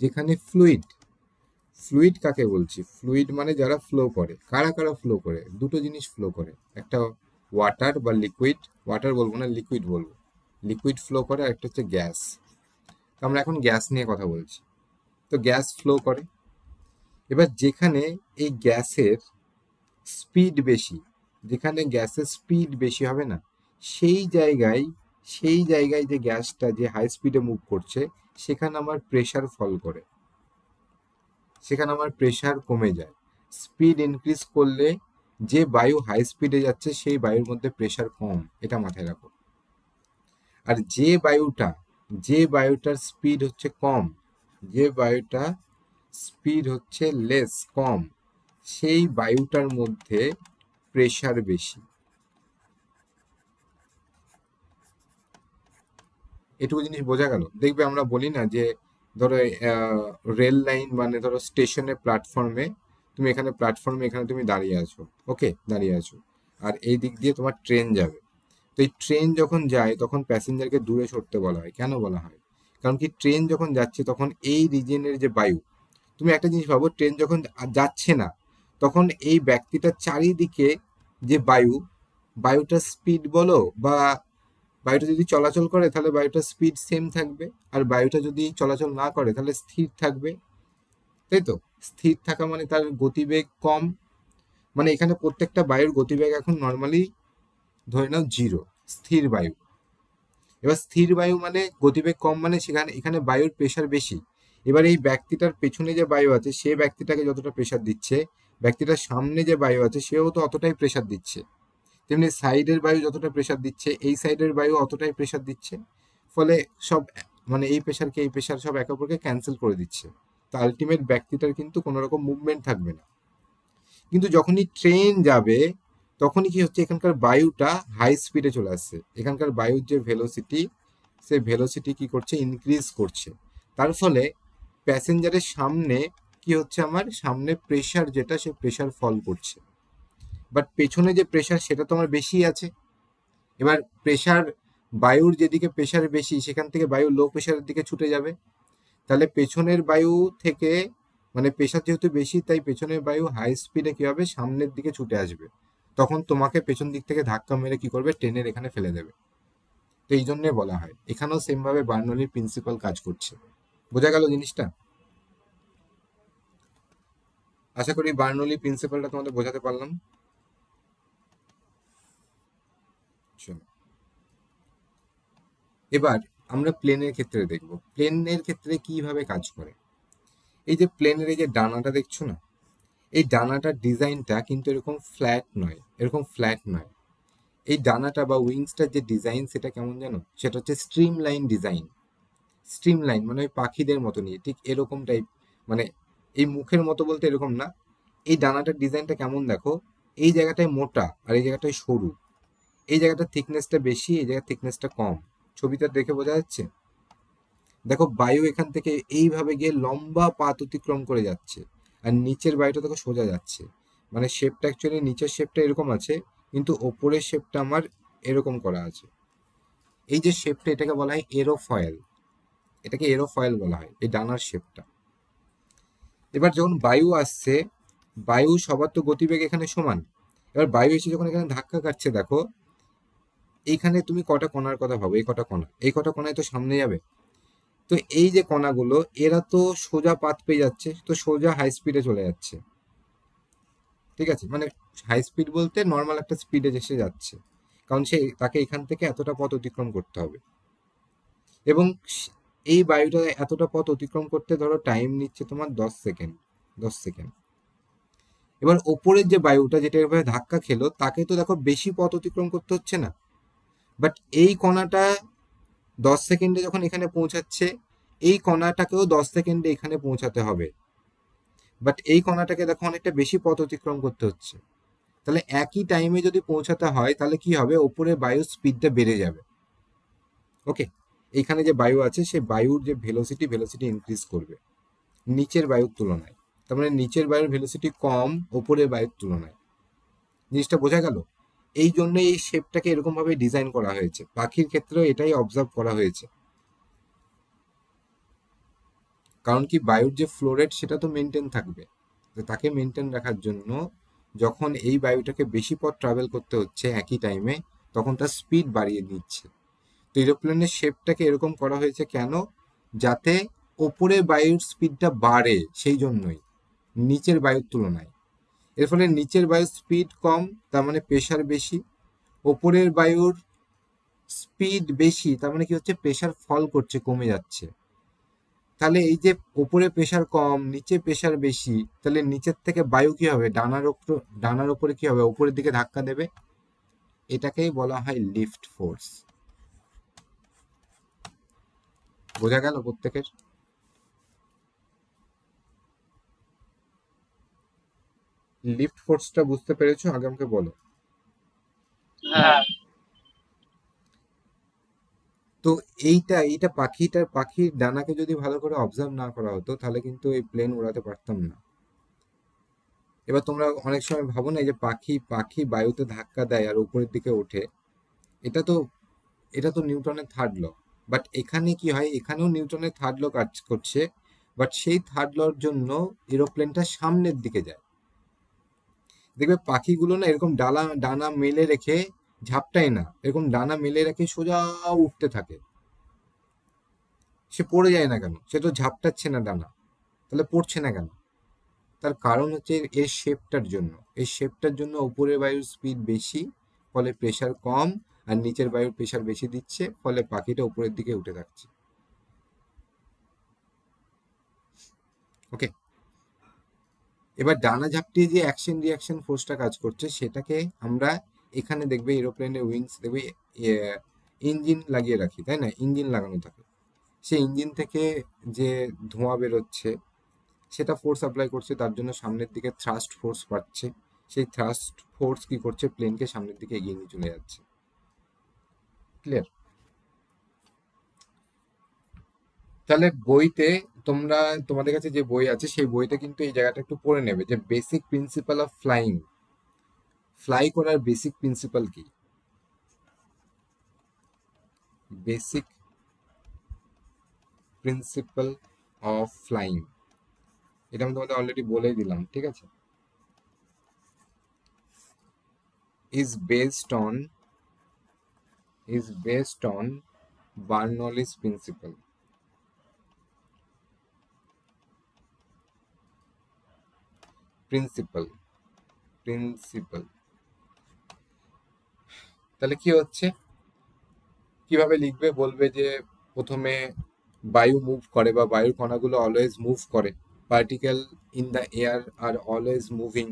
যেখানে ফ্লুইড কাকে বলছি? ফ্লুইড মানে যারা ফ্লো করে। কারা কারা ফ্লো করে? দুটো জিনিস ফ্লো করে, একটা ওয়াটার বা লিকুইড, ওয়াটার বলবো না, লিকুইড বলবো। লিকুইড ফ্লো করে, আর একটা হচ্ছে গ্যাস। আমরা এখন গ্যাস নিয়ে কথা বলছি। তো গ্যাস ফ্লো করে। এবার যেখানে এই গ্যাসের স্পিড বেশি, যেখানে গ্যাসের স্পিড বেশি হবে না, সেই জায়গায় যে গ্যাসটা যে হাই স্পিডে মুভ করছে, সেখানে আমার প্রেশার ফল করে, সেখানে আমার প্রেশার কমে যায়। স্পিড ইনক্রিজ করলে যে বায়ু হাই স্পিডে যাচ্ছে সেই বায়ুর মধ্যে প্রেশার কম, এটা মাথায় রাখো। আর যে বায়ুটার স্পিড হচ্ছে কম, যে বায়ুটা স্পিড হচ্ছে কম, সেই বায়ুটার মধ্যে প্রেসার বেশি। এটুকু জিনিস বোঝা গেল? দেখবে আমরা বলি না যে ধরো রেল লাইন মানে ধরো স্টেশনের প্ল্যাটফর্মে, তুমি এখানে প্ল্যাটফর্মে এখানে তুমি দাঁড়িয়ে আছো, ওকে, দাঁড়িয়ে আছো, আর এই দিক দিয়ে তোমার ট্রেন যাবে। তো এই ট্রেন যখন যায় তখন প্যাসেঞ্জারকে দূরে সরতে বলা হয়। কেন বলা হয়? কারণ কি ট্রেন যখন যাচ্ছে তখন এই রিজনের যে বায়ু, তুমি একটা জিনিস ভাবো, ট্রেন যখন যাচ্ছে না তখন এই ব্যক্তিটার চারিদিকে যে বায়ুটার স্পিড বলো বা বায়ুটা যদি চলাচল করে তাহলে বায়ুটার স্পিড সেম থাকবে, আর বায়ুটা যদি চলাচল না করে তাহলে স্থির থাকবে, তাই তো? স্থির থাকা মানে তার গতিবেগ কম, মানে এখানে প্রত্যেকটা বায়ুর গতিবেগ এখন নর্মালি ধরে নাও 0, স্থির বায়ু। এবার স্থির বায়ু মানে গতিবেগ কম, মানে সেখানে এখানে বায়ুর প্রেসার বেশি। এবার এই ব্যক্তিটার পেছনে যে বায়ু আছে সে ব্যক্তিটাকে যতটা প্রেসার দিচ্ছে, ব্যক্তিটার সামনে যে বায়ু আছে সেও তো অতটাই প্রেসার দিচ্ছে। তেমনি সাইডের বায়ু যতটা প্রেসার দিচ্ছে এই সাইডের বায়ু অতটাই প্রেসার দিচ্ছে। ফলে সব মানে এই প্রেসারকে এই প্রেসার সব একে অপরকে ক্যান্সেল করে দিচ্ছে। তো আলটিমেট ব্যক্তিটার কিন্তু কোনো রকম মুভমেন্ট থাকবে না। কিন্তু যখনই ট্রেন যাবে তখনই কি হচ্ছে, এখানকার বায়ুটা হাই স্পিডে চলে আসছে, এখানকার বায়ুর যে ভেলোসিটি সে ভেলোসিটি কি করছে, ইনক্রিজ করছে। তার ফলে প্যাসেঞ্জারের সামনে কি হচ্ছে, আমার সামনে প্রেসার যেটা সে প্রেসার ফল করছে, বাট পেছনে যে প্রেসার সেটা তো আমার বেশি আছে। এবার প্রেসার, বায়ুর যেদিকে প্রেসার বেশি সেখান থেকে বায়ু লো প্রেসারের দিকে ছুটে যাবে, তাহলে পেছনের বায়ু থেকে মানে প্রেসার যেহেতু বেশি তাই পেছনের বায়ু হাই স্পিডে কি হবে, সামনের দিকে ছুটে আসবে, তখন তোমাকে পেছন দিক থেকে ধাক্কা মেরে কি করবে, ট্রেনের এখানে ফেলে দেবে। তো এই জন্যে বলা হয়, এখানেও সেম ভাবে বার্নৌলির প্রিন্সিপাল কাজ করছে। বোঝা গেল জিনিসটা? আশা করি বার্নৌলি প্রিন্সিপালটা তোমাদের বোঝাতে পারলাম। চলো এবার আমরা প্লেনের ক্ষেত্রে দেখব প্লেনের ক্ষেত্রে কিভাবে কাজ করে। এই যে প্লেনের এই যে ডানাটা দেখছো না, এই ডানাটার ডিজাইনটা কিন্তু এরকম ফ্ল্যাট নয়, এরকম ফ্ল্যাট নয়। এই ডানাটা বা উইংসটার যে ডিজাইন সেটা কেমন জানো, সেটা হচ্ছে stream line design. Stream line মানে ওই পাখিদের মতো নিয়ে ঠিক এরকম টাইপ, মানে এই মুখের মতো বলতে এরকম না। এই ডানাটার ডিজাইনটা কেমন দেখো, এই জায়গাটায় মোটা আর এই জায়গাটায় সরু, এই জায়গাটার থিকনেসটা বেশি, এই জায়গার থিকনেসটা কম। ছবিটা দেখে বোঝা যাচ্ছে? দেখো বায়ু এখান থেকে এইভাবে গিয়ে লম্বা পাত অতিক্রম করে যাচ্ছে, আর নিচের বায়ুটা দেখো সোজা যাচ্ছে, মানে শেপটা অ্যাকচুয়ালি নিচের শেপটা এরকম আছে কিন্তু ওপরের শেপটা আমার এরকম করা আছে। এই যে শেপটা এটাকে বলা হয় এরোফয়েল, এটাকে এরোফয়েল বলা হয় এই ডানার শেপটা। এবার যখন বায়ু আসছে, বায়ু সবার তো গতিবেগ এখানে সমান, এবার বায়ু এসে যখন এখানে ধাক্কা কাটছে দেখো এইখানে তুমি কটা কণার কথা ভাবো, এই কটা কণা, এই কটা কণায় তো সামনে যাবে। তো এই যে কণাগুলো এরা তো সোজা পাথ পেয়ে যাচ্ছে, তো সোজা হাই স্পিডে চলে যাচ্ছে, ঠিক আছে, মানে হাই স্পিড বলতে নর্মাল একটা স্পিডে এসে যাচ্ছে, কারণ সে তাকে এখান থেকে এতটা পথ অতিক্রম করতে হবে। এবং এই বায়ুটা এতটা পথ অতিক্রম করতে ধরো টাইম নিচ্ছে তোমার 10 সেকেন্ড, 10 সেকেন্ড। এবার ওপরের যে বায়ুটা যেটা এভাবে ধাক্কা খেলো তাকে তো দেখো বেশি পথ অতিক্রম করতে হচ্ছে না, বাট এই কণাটা 10 সেকেন্ডে যখন এখানে পৌঁছাচ্ছে, এই কণাটাকেও 10 সেকেন্ডে এখানে পৌঁছাতে হবে, বাট এই কণাটাকে দেখো অনেকটা বেশি পথ অতিক্রম করতে হচ্ছে। তাহলে একই টাইমে যদি পৌঁছাতে হয় তাহলে কি হবে, ওপরে বায়ুর স্পিডটা বেড়ে যাবে, ওকে। এখানে যে বায়ু আছে সে বায়ুর যে ভেলোসিটি ইনক্রিজ করবে নিচের বায়ুর তুলনায়, তার মানে নিচের বায়ুর ভেলোসিটি কম ওপরের বায়ুর তুলনায়। জিনিসটা বোঝা গেল? এই জন্য এই শেপটাকে এরকম ভাবে ডিজাইন করা হয়েছে, পাখির ক্ষেত্রেও এটাই অবজার্ভ করা হয়েছে। কারণ কি বায়ুর যে ফ্লো রেট সেটা তো মেনটেন থাকবে, তো তাকে মেনটেন রাখার জন্য যখন এই বায়ুটাকে বেশি পথ ট্রাভেল করতে হচ্ছে একই টাইমে তখন তার স্পিড বাড়িয়ে দিচ্ছে। তো এরোপ্লেনের শেপটাকে এরকম করা হয়েছে কেন, যাতে ওপরে বায়ুর স্পিডটা বাড়ে, সেই জন্যই নিচের বায়ুর তুলনায়। এর ফলে নিচের বায়ুর স্পিড কম, তার মানে প্রেশার বেশি, ওপরের বায়ুর স্পিড বেশি তার মানে কি হচ্ছে, প্রেশার ফল করছে, কমে যাচ্ছে। তাহলে এই যে ওপরে প্রেশার কম নিচে প্রেশার বেশি, তাহলে নিচের থেকে বায়ু কি হবে, ডানার উপরে কি হবে, উপরের দিকে ধাক্কা দেবে, এটাকেই বলা হয় লিফট ফোর্স। বোঝা গেল প্রত্যেকের? লিফট ফোর্সটা বুঝতে পেরেছো? আগে আমাকে বলো। হ্যাঁ তো এইটা পাখির ডানাকে যদি ভালো করে অবজার্ভ না করা হতো তাহলে কিন্তু এই প্লেন উড়াতে পারতাম না। এবার তোমরা অনেক সময় ভাবো না, এই যে পাখি বায়ুতে ধাক্কা দেয় আর উপরের দিকে ওঠে, এটা তো এটা তো নিউটনের থার্ড ল। বাট এখানে কি হয়, এখানেও নিউটনের থার্ড ল কাজ করছে, বাট সেই থার্ড লর জন্য এরোপ্লেনটা সামনের দিকে যায়। দেখবে পাখিগুলো না এরকম ডানা মেলে রেখে ঝাপটায় না, এরকম ডানা মেলে রেখে সোজা উঠতে থাকে। সে পড়ে যায় না কেন? সে তো ঝাপটাচ্ছে না ডানা, তাহলে পড়ছে না কেন? তার কারণ হচ্ছে এর শেপটার জন্য। এই শেপটার জন্য উপরের বায়ুর স্পিড বেশি, ফলে প্রেসার কম, আর নিচের বায়ুর প্রেসার বেশি দিচ্ছে, ফলে পাখিটা উপরের দিকে উঠে থাকছে। ওকে, এবার ডানা ঝাপটিয়ে যে অ্যাকশন রিয়াকশন ফোর্সটা কাজ করছে সেটাকে আমরা এখানে দেখবে এরোপ্লেনের উইংস দেখবে ইঞ্জিন লাগিয়ে রাখি, তাই না? ইঞ্জিন লাগানো থাকে। সেই ইঞ্জিন থেকে যে ধোঁয়া বেরোচ্ছে সেটা ফোর্স অ্যাপ্লাই করছে, তার জন্য সামনের দিকে থ্রাস্ট ফোর্স পাচ্ছে। সেই থ্রাস্ট ফোর্স কি করছে, প্লেনকে সামনের দিকে এগিয়ে নিয়ে চলে যাচ্ছে। ক্লিয়ার? তাহলে বইতে তোমাদের কাছে যে বই আছে সেই বইতে কিন্তু এই জায়গাটা একটু পড়ে নেবে যে basic principal of flying. Fly করার বেসিক প্রিন্সিপাল কি? বেসিক প্রিন্সিপাল অফ ফ্লাইং, এটা আমি তোমাদের অলরেডি বলেই দিলাম, ঠিক আছে? is based on Bernoulli's principle. তাহলে কি হচ্ছে, কিভাবে লিখবে? বলবে যে প্রথমে বায়ু মুভ করে বা বায়ুর কণাগুলো অলওয়েজ মুভ করে, পার্টিকেল ইন দ্য এয়ার আর অলওয়েজ মুভিং।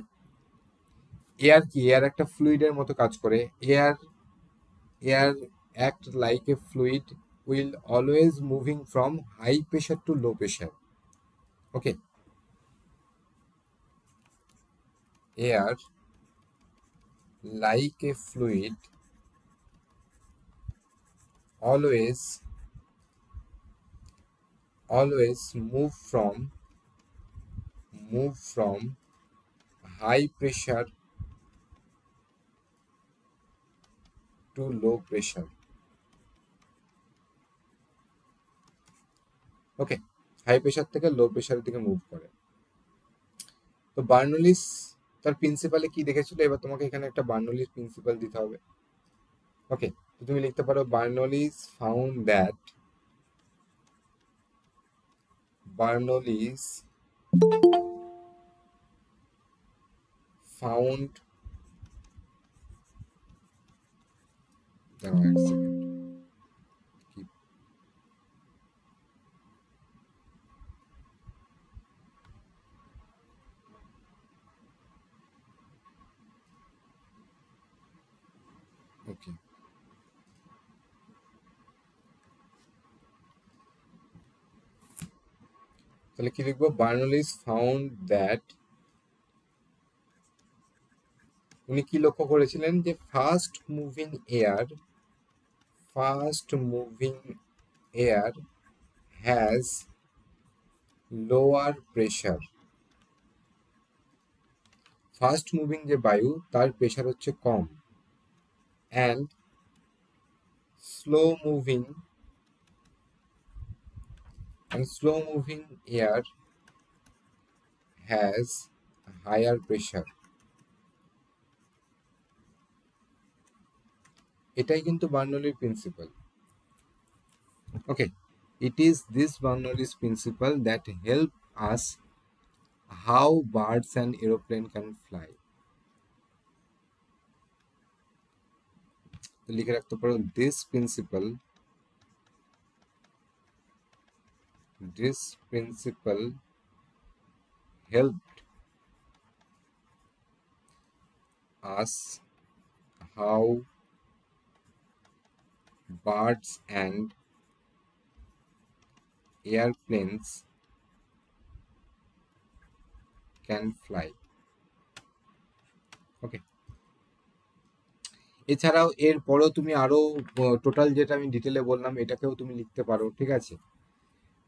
এয়ার কি? এয়ার একটা ফ্লুইডের মতো কাজ করে। Air act like a fluid will always moving from high pressure to low pressure. Okay, air like a fluid always move from high pressure to low pressure. Okay, high pressure থেকে লো প্রেশারের দিকে মুভ করে। তো বার্নৌলিস তার প্রিন্সিপালে কি দেখেছিল? এবার তোমাকে এখানে একটা বার্নৌলিস প্রিন্সিপাল দিতে হবে। ওকে, তো তুমি লিখতে পারো বার্নৌলিস ফাউন্ড দ্যাট দাঁড়াও এক সেকেন্ড, ওকে, তাহলে কি লিখবো? বার্নৌলিস ফাউন্ড দ্যাট, উনি কি লক্ষ্য করেছিলেন? যে fast moving air has lower pressure. Fast moving যে বায়ু তার প্রেশার হচ্ছে কম, and slow moving air has higher pressure. এটাই কিন্তু বার্নৌলির principle. Okay, it is this Bernoulli's principle that help us how birds and aeroplane can fly. তো লিখে রাখতে পারো this principle helped us how birds and airplanes can fly. ওকে, এছাড়াও এর পরেও তুমি আরো টোটাল যেটা আমি ডিটেলে বললাম এটাকেও তুমি লিখতে পারো, ঠিক আছে,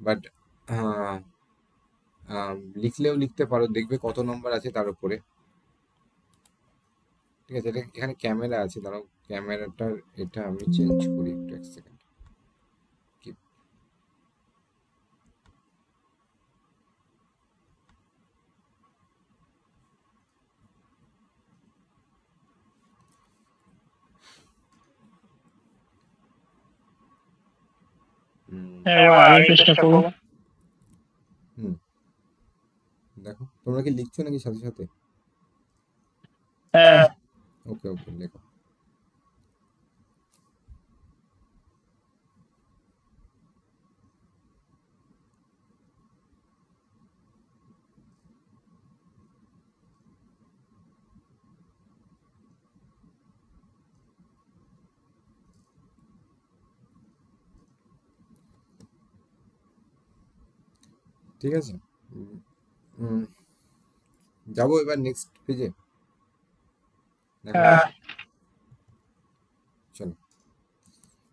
বাট লিখলেও লিখতে পারো, দেখবে কত নম্বর আছে তার উপরে, ঠিক আছে। এটা এখানে ক্যামেরা আছে, দাঁড়াও ক্যামেরাটার এটা আমি চেঞ্জ করি একটু, এক সেকেন্ড। আমি চেষ্টা করবো। দেখো তোমরা কি লিখছো নাকি সাথে সাথে? হ্যাঁ, ওকে ওকে, লেখো। ঠিক আছে, যাবো এবার নেক্সট পেজে। হ্যাঁ, চলো,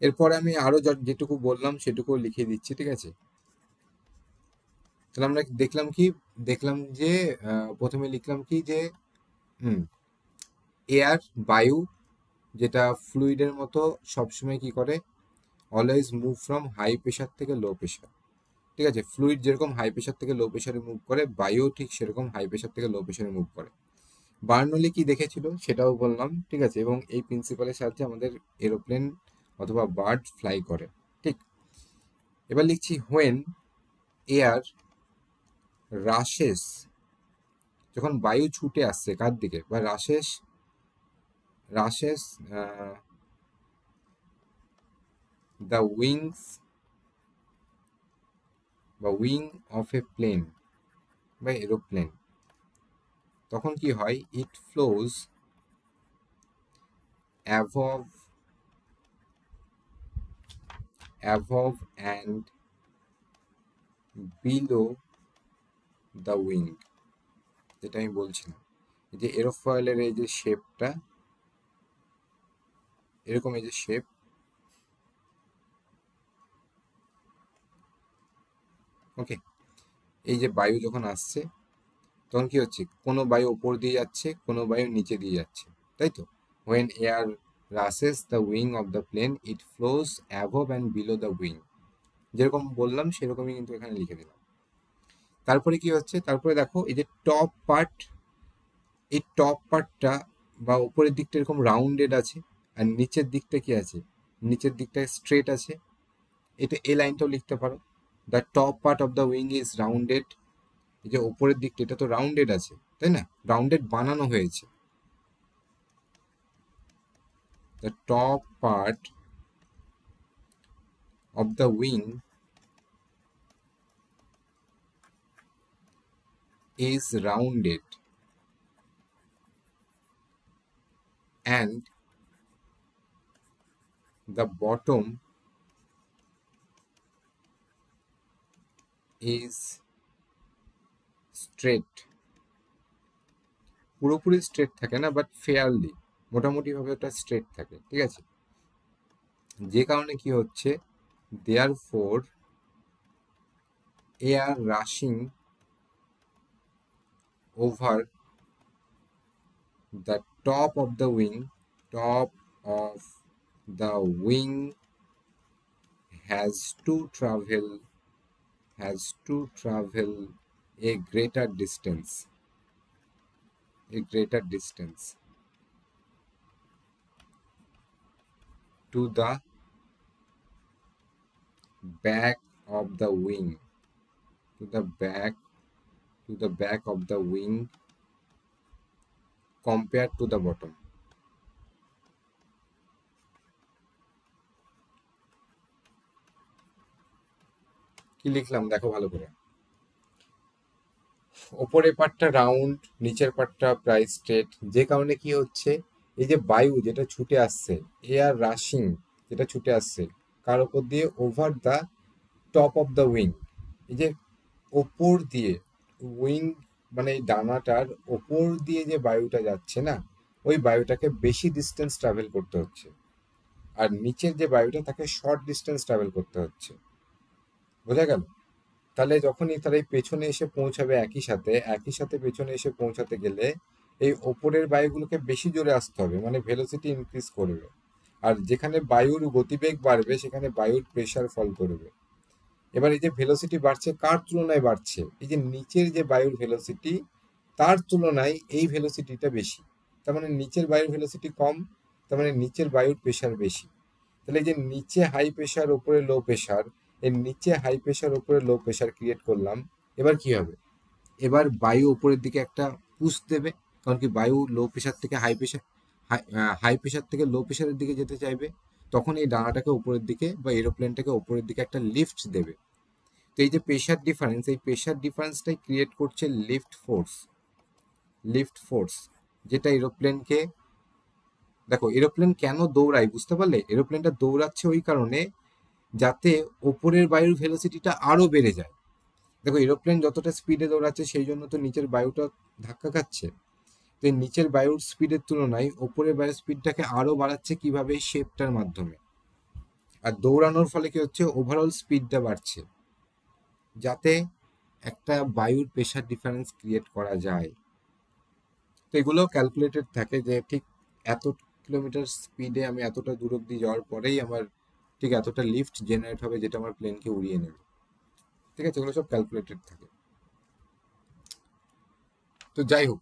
এরপরে আমি আরো যেটুকু বললাম সেটুকু লিখে দিচ্ছি, ঠিক আছে। তাহলে আমরা দেখলাম যে প্রথমে লিখলাম কি যে এয়ার, বায়ু, যেটা ফ্লুইডের মতো সবসময় কি করে, always move from high pressure থেকে লো প্রেশার, ঠিক আছে। ফ্লুইড যেরকম হাই প্রেশার থেকে লো প্রেশারে মুভ করে, বায়ু ঠিক সেরকম হাই প্রেশার থেকে লো প্রেশারে মুভ করে। বার্নলি কি দেখেছিল সেটাও বললাম, ঠিক আছে, এবং এই প্রিন্সিপালের সাহায্যে আমাদের এরোপ্লেন অথবা বার্ড ফ্লাই করে, ঠিক। এবার লিখছি হোয়েন এয়ার রাশেস, যখন বায়ু ছুটে আসছে কার দিকে, বা রাশেস দ্য উইংস বা উইং অফ এ প্লেন বা এরোপ্লেন, তখন কি হয়, ইট flows above and below the wing, যেটা আমি বলছিলাম, যে এরোফয়েলের এই যে শেপটা, এরকম এই যে শেপ, ওকে। এই যে বায়ু যখন আসছে তখন কি হচ্ছে, কোনো বায়ু উপর দিয়ে যাচ্ছে, কোনো বায়ু নিচে দিয়ে যাচ্ছে, তাই তো। when air rushes the wing of the plane it flows above and below the wing, যেরকম বললাম সেরকমই কিন্তু এখানে লিখে দিলাম। তারপরে কি হচ্ছে, তারপরে দেখো এই যে টপ পার্ট, এই টপ পার্টটা বা উপরের দিকটা এরকম রাউন্ডেড আছে, আর নিচের দিকটা কি আছে, নিচের দিকটা স্ট্রেট আছে। এটা এই লাইনটাও লিখতে পারো, the top part of the wing is rounded, এই যে উপরের দিকটা এটা তো রাউন্ডেড আছে, তাই না, রাউন্ডেড বানানো হয়েছে। The top part of the wing is rounded and the bottom is straight, পুরোপুরি স্ট্রেট থাকে না, বাট ফেয়ারলি, মোটামুটি ভাবে ওটা স্ট্রেট থাকে, ঠিক আছে। যে কারণে কি হচ্ছে, therefore air rushing over the top of the wing has to travel a greater distance to the back of the wing, compared to the bottom. কি লিখলাম দেখো ভালো করে, ওপরের পার্টটা রাউন্ড, নিচের পার্টটা প্রায় স্ট্রেট, যে কারণে কি হচ্ছে, এই যে বায়ু যেটা ছুটে আসছে, এয়ার রাশিং যেটা ছুটে আসছে কার ওপর দিয়ে, over the top of the wing, এই যে ওপর দিয়ে উইং মানে এই ডানাটার ওপর দিয়ে যে বায়ুটা যাচ্ছে না, ওই বায়ুটাকে বেশি ডিস্টেন্স ট্রাভেল করতে হচ্ছে, আর নিচের যে বায়ুটা তাকে শর্ট ডিস্টেন্স ট্রাভেল করতে হচ্ছে। বোঝা গেল? তাহলে যখনই তারা এই পেছনে এসে পৌঁছাবে একই সাথে পেছনে এসে পৌঁছাতে গেলে এই ওপরের বায়ুগুলোকে বেশি জোরে আসতে হবে, মানে ভেলোসিটি ইনক্রিজ করবে। আর যেখানে বায়ুর গতিবেগ বাড়বে সেখানে বায়ুর প্রেশার ফল করবে। এবার এই যে ভেলোসিটি বাড়ছে কার তুলনায় বাড়ছে? এই যে নিচের যে বায়ুর ভেলোসিটি তার তুলনায় এই ভেলোসিটিটা বেশি। তার মানে নিচের বায়ুর ভেলোসিটি কম, তার মানে নিচের বায়ুর প্রেশার বেশি। তাহলে এই যে নিচে হাই প্রেশার ওপরে লো প্রেশার, এর নিচে হাই প্রেশার ওপরে লো প্রেশার ক্রিয়েট করলাম। এবার কি হবে? এবার বায়ু উপরের দিকে একটা পুশ দেবে, কারণ কি বায়ু লো প্রেশার থেকে হাই প্রেশার থেকে লো প্রেশারের দিকে যেতে চাইবে। তখন এই ডানাটাকে উপরের দিকে বা এরোপ্লেনটাকে উপরের দিকে একটা লিফট দেবে। তো এই যে প্রেশার ডিফারেন্স, এই প্রেশার ডিফারেন্সটাই ক্রিয়েট করছে লিফট ফোর্স, যেটা এরোপ্লেনকে, দেখো এরোপ্লেন কেন দৌড়ায় বুঝতে পারলে? এরোপ্লেনটা দৌড়াচ্ছে ওই কারণে যাতে ওপরের বায়ুর ভেলোসিটিটা আরো বেড়ে যায়। দেখো এরোপ্লেন যতটা স্পিডে দৌড়াচ্ছে সেই জন্য তো নিচের বায়ুটা ধাক্কা খাচ্ছে। তো এই নিচের বায়ুর স্পিডের তুলনায় ওপরের বায়ুর স্পিডটাকে আরো বাড়াচ্ছে কিভাবে? শেপটার মাধ্যমে। আর দৌড়ানোর ফলে কি হচ্ছে? ওভারঅল স্পিডটা বাড়ছে, যাতে একটা বায়ুর প্রেশার ডিফারেন্স ক্রিয়েট করা যায়। তো এগুলো ক্যালকুলেটেড থাকে যে ঠিক এত কিলোমিটার স্পিডে আমি এতটা দূর অব্দি যাওয়ার পরেই আমার ঠিক এতটা লিফট জেনারেট হবে, যেটা আমার প্লেনকে উড়িয়ে নেবে। ঠিক আছে, এগুলো সব ক্যালকুলেটেড থাকে। তো যাই হোক,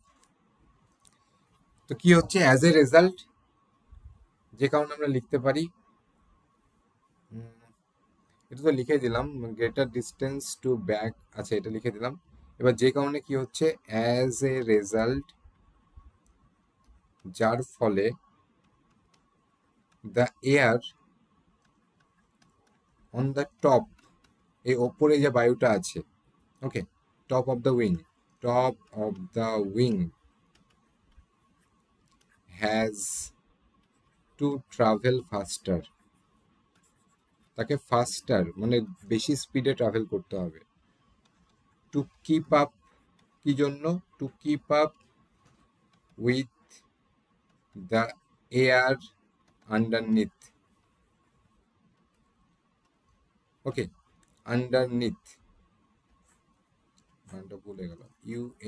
তো কি হচ্ছে অ্যাজ এ রেজাল্ট, যে কারণে আমরা লিখতে পারি, এটা তো লিখে দিলাম, গ্রেটার ডিস্টেন্স টু ব্যাক, আচ্ছা এটা লিখে দিলাম। এবার যে কারণে কি হচ্ছে অ্যাজ এ রেজাল্ট, যার ফলে the air on the top, এই ওপরে যে বায়ুটা আছে, okay, top of the wing has to travel faster, তাকে ফাস্টার মানে বেশি স্পিডে ট্রাভেল করতে হবে। টু কিপ আপ, কি জন্য? To keep up with the air underneath, okay, underneath, নামটা ভুলে গেল,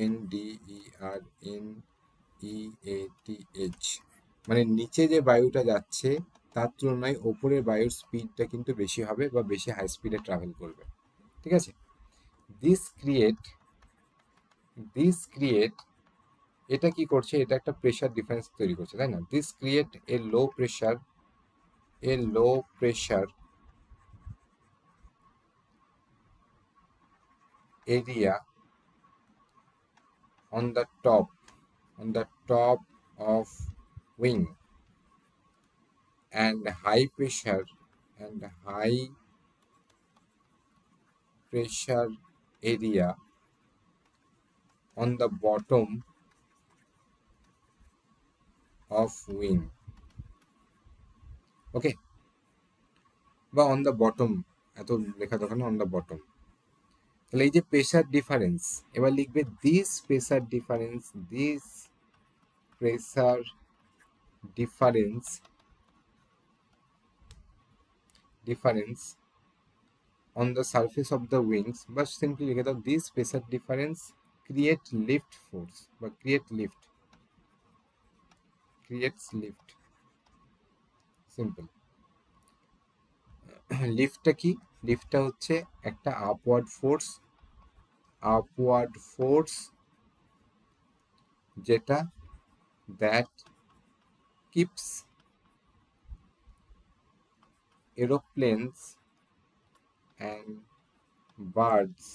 UNDERNEATH, মানে নিচে যে বায়ুটা যাচ্ছে তার তুলনায় ওপরের বায়ুর স্পিডটা কিন্তু বেশি হবে বা বেশি হাই স্পিডে ট্রাভেল করবে। ঠিক আছে, দিস ক্রিয়েট, এটা কি করছে? এটা একটা প্রেশার ডিফারেন্স তৈরি করছে, তাই না? This create a low pressure area on the top of wing and high pressure area on the bottom of wing, okay, বা on the bottom, এত লেখা দরকার না, on the bottom। তাহলে এই যে প্রেশার ডিফারেন্স, এবার লিখবে this pressure difference on the surface of the wings, বা সিম্পলি লিখে দাও this pressure difference creates lift, simple. লিফটটা কি? লিফটটা হচ্ছে একটা আপওয়ার্ড ফোর্স যেটা that keeps aeroplanes and birds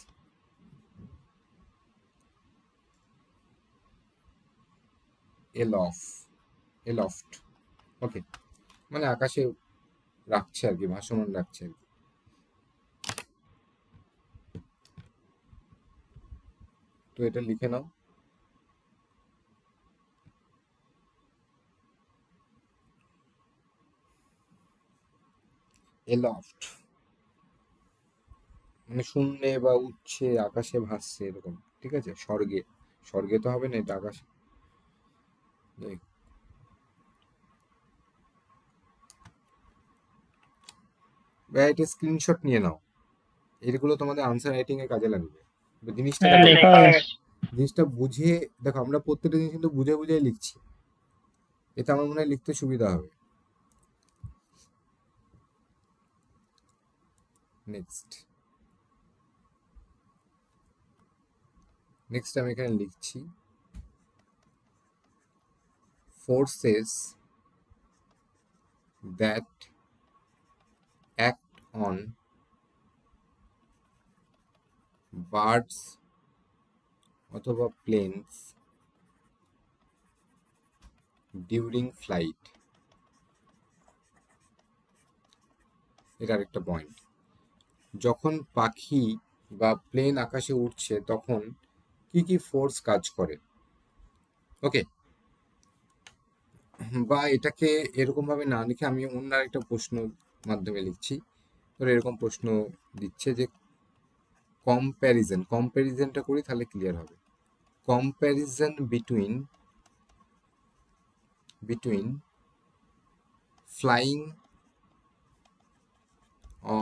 aloft, okay, মানে আকাশে রাখছে আর কি, ভাসমান রাখছে আর কি। তো এটা লিখে নাও, এলফট মানে শূন্যে বা উচ্ছে, আকাশে ভাসছে এরকম। ঠিক আছে, স্বর্গে তো হবে না, এটা আকাশে। এটা স্ক্রিনশট নিয়ে নাও, এগুলো তোমাদের আনসার রাইটিং এ কাজে লাগবে। জিনিসটা হ্যাঁ, দেখো, লেখা হয়েছে। জিনিসটা বুঝে দেখো, আমরা প্রত্যেকটা জিনিস কিন্তু বুঝে বুঝে লিখছি, এতে আমার মনে হয় লিখতে সুবিধা হবে। নেক্সট আমি এখানে লিখছি forces that act on birds অথবা planes during flight। এটা আরেকটা পয়েন্ট, যখন পাখি বা প্লেন আকাশে উঠছে তখন কি কি ফোর্স কাজ করে। ওকে, বা এটাকে এরকম ভাবে না লিখে আমি অন্য একটা প্রশ্ন মাধ্যমে লিখছি। ধর এরকম প্রশ্ন দিচ্ছে যে কম্প্যারিজনটা করি তাহলে ক্লিয়ার হবে। Comparison between flying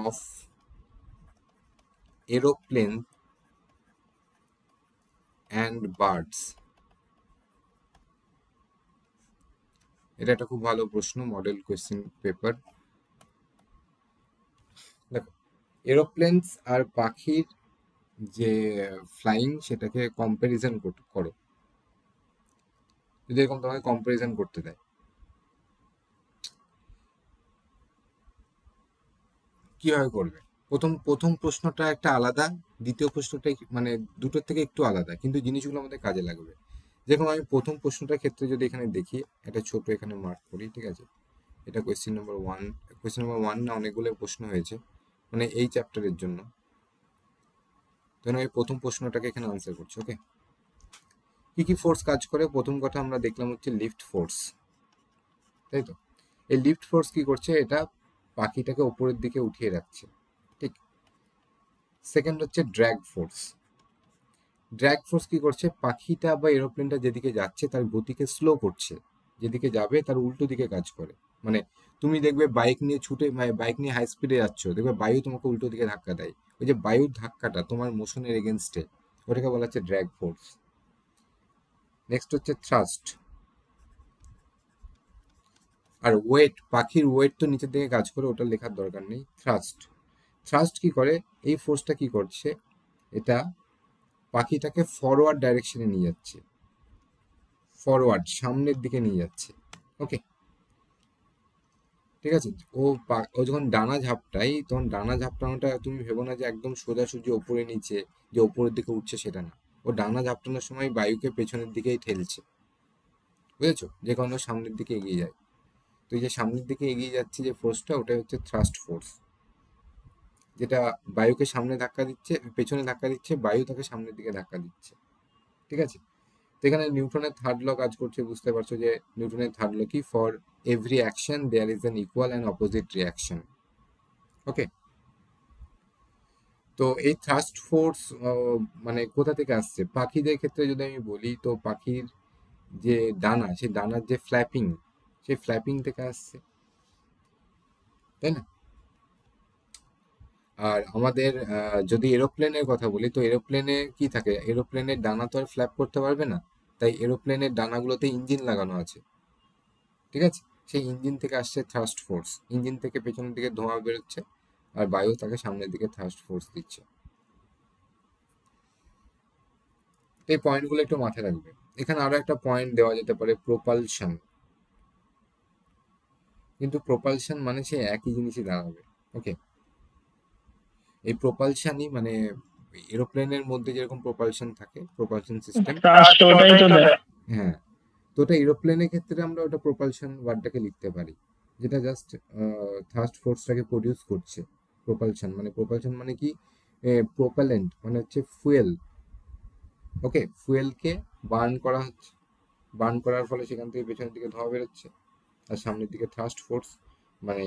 of aeroplane and birds. এটা একটা খুব ভালো প্রশ্ন, মডেল কোয়েশ্চেন পেপার। দেখো, এরোপ্লেনস আর পাখির যে ফ্লাইং সেটাকে কম্প্যারিজন করো, যদি এরকম তোমাকে কম্প্যারিজন করতে দেয় কিভাবে করবে? প্রথম প্রশ্নটা একটা আলাদা, দ্বিতীয় প্রশ্নটাই মানে দুটোর থেকে একটু আলাদা, কিন্তু জিনিসগুলো আমাদের কাজে লাগবে। যেরকম আমি প্রথম প্রশ্নটার ক্ষেত্রে যদি এখানে দেখি, একটা ছোট এখানে মার্ক করি, ঠিক আছে? এটা কোয়েশ্চেন নাম্বার 1 না, অনেকগুলো প্রশ্ন হয়েছে মানে এই চ্যাপ্টারের জন্য। তো আমি প্রথম প্রশ্নটাকে এখানে আনসার করছি। ওকে, কি কি ফোর্স কাজ করে? প্রথম কথা আমরা দেখলাম হচ্ছে লিফট ফোর্স, তাই তো? এই লিফট ফোর্স কি করছে? এটা পাখিটাকে উপরের দিকে উঠিয়ে রাখছে, ঠিক। সেকেন্ড হচ্ছে ড্র্যাগ ফোর্স কি করছে? পাখিটা বা এরোপ্লেনটা যেদিকে যাচ্ছে তার গতিকে স্লো করছে, যেদিকে যাবে তার উল্টো দিকে কাজ করে। মানে তুমি দেখবে বাইক নিয়ে হাই স্পিডে যাচ্ছ, দেখবে বায়ু তোমাকে উল্টো দিকে ধাক্কা দেয়, ওই যে বায়ুর ধাক্কাটা তোমার মোশনের এগেনস্টে, ওটাকে বলা হচ্ছে ড্র্যাগ ফোর্স। নেক্সট হচ্ছে থ্রাস্ট আর ওয়েট। পাখির ওয়েট তো নিচের দিকে কাজ করে, ওটা লেখার দরকার নেই। থ্রাস্ট কি করে? এই ফোর্সটা কি করছে? এটা পাখিটাকে ফরওয়ার্ড ডাইরেকশনে নিয়ে যাচ্ছে, সামনের দিকে নিয়ে যাচ্ছে। ওকে, ঠিক আছে? ও যখন ডানা ঝাপটায়, তখন ডানা ঝাপটানোটা তুমি ভেবো না যে একদম সোজাসুজি ওপরে নিচে, যে ওপরের দিকে উঠছে, সেটা না। ও ডানা ঝাপটানোর সময় বায়ুকে পেছনের দিকেই ঠেলছে, বুঝেছো? যে কারণে সামনের দিকে এগিয়ে যায়। তো এই যে সামনের দিকে এগিয়ে যাচ্ছে যে ফোর্সটা, ওটা হচ্ছে থ্রাস্ট ফোর্স, যেটা বায়ুকে সামনে ধাক্কা দিচ্ছে, পেছনে ধাক্কা দিচ্ছে, বায়ু তাকে সামনের দিকে ধাক্কা দিচ্ছে, ঠিক আছে? তো এখানে নিউটনের থার্ড ল কাজ করছে, বুঝতে পারছো যে নিউটনের থার্ড ল কি? For every action there is an equal and opposite reaction. Okay, তো এই থ্রাস্ট ফোর্স মানে কোথা থেকে আসছে? পাখিদের ক্ষেত্রে যদি আমি বলি, তো পাখির যে ডানা, সেই ডানার যে ফ্ল্যাপিং, সেই ফ্ল্যাপিং থেকে আসছে, তাই না? আর আমাদের যদি এরোপ্লেনের কথা বলি, তো এরোপ্লেনে কি থাকে? এরোপ্লেনের ডানা তো আর ফ্ল্যাপ করতে পারবে না, তাই এরোপ্লেনের ডানাগুলোতে ইঞ্জিন লাগানো আছে, ঠিক আছে? সেই ইঞ্জিন থেকে আসছে থ্রাস্ট ফোর্স, ইঞ্জিন থেকে পেছনের দিকে ধোঁয়া বেরোচ্ছে আর বায়ু তাকে সামনের দিকে থ্রাস্ট ফোর্স দিচ্ছে। এই পয়েন্টগুলো একটু মাথায় রাখবে। এখানে আরো একটা পয়েন্ট দেওয়া যেতে পারে, প্রোপালশন। কিন্তু প্রোপালশন মানে সে একই জিনিসই দাঁড়াবে। ওকে, এই প্রোপালশনই মানে এরোপ্লেনের মধ্যে যেরকম প্রোপালশন থাকে, প্রোপালশন সিস্টেম, ট্রাস্ট ওটাই তো দেয়। হ্যাঁ, তো ওটা এরোপ্লেনের ক্ষেত্রে আমরা ওটা প্রোপালশন ওয়ার্ডটাকে লিখতে পারি, যেটা জাস্ট থ্রাস্ট ফোর্সটাকে প্রডিউস করছে। প্রোপালশন মানে কি? প্রোপালেন্ট মানে হচ্ছে ফুয়েল। ওকে, ফুয়েলকে বার্ন করা হচ্ছে, বার্ন করার ফলে সেখান থেকে পেছনের দিকে ধোঁয়া বেরোচ্ছে, আর সামনের দিকে থ্রাস্ট ফোর্স, মানে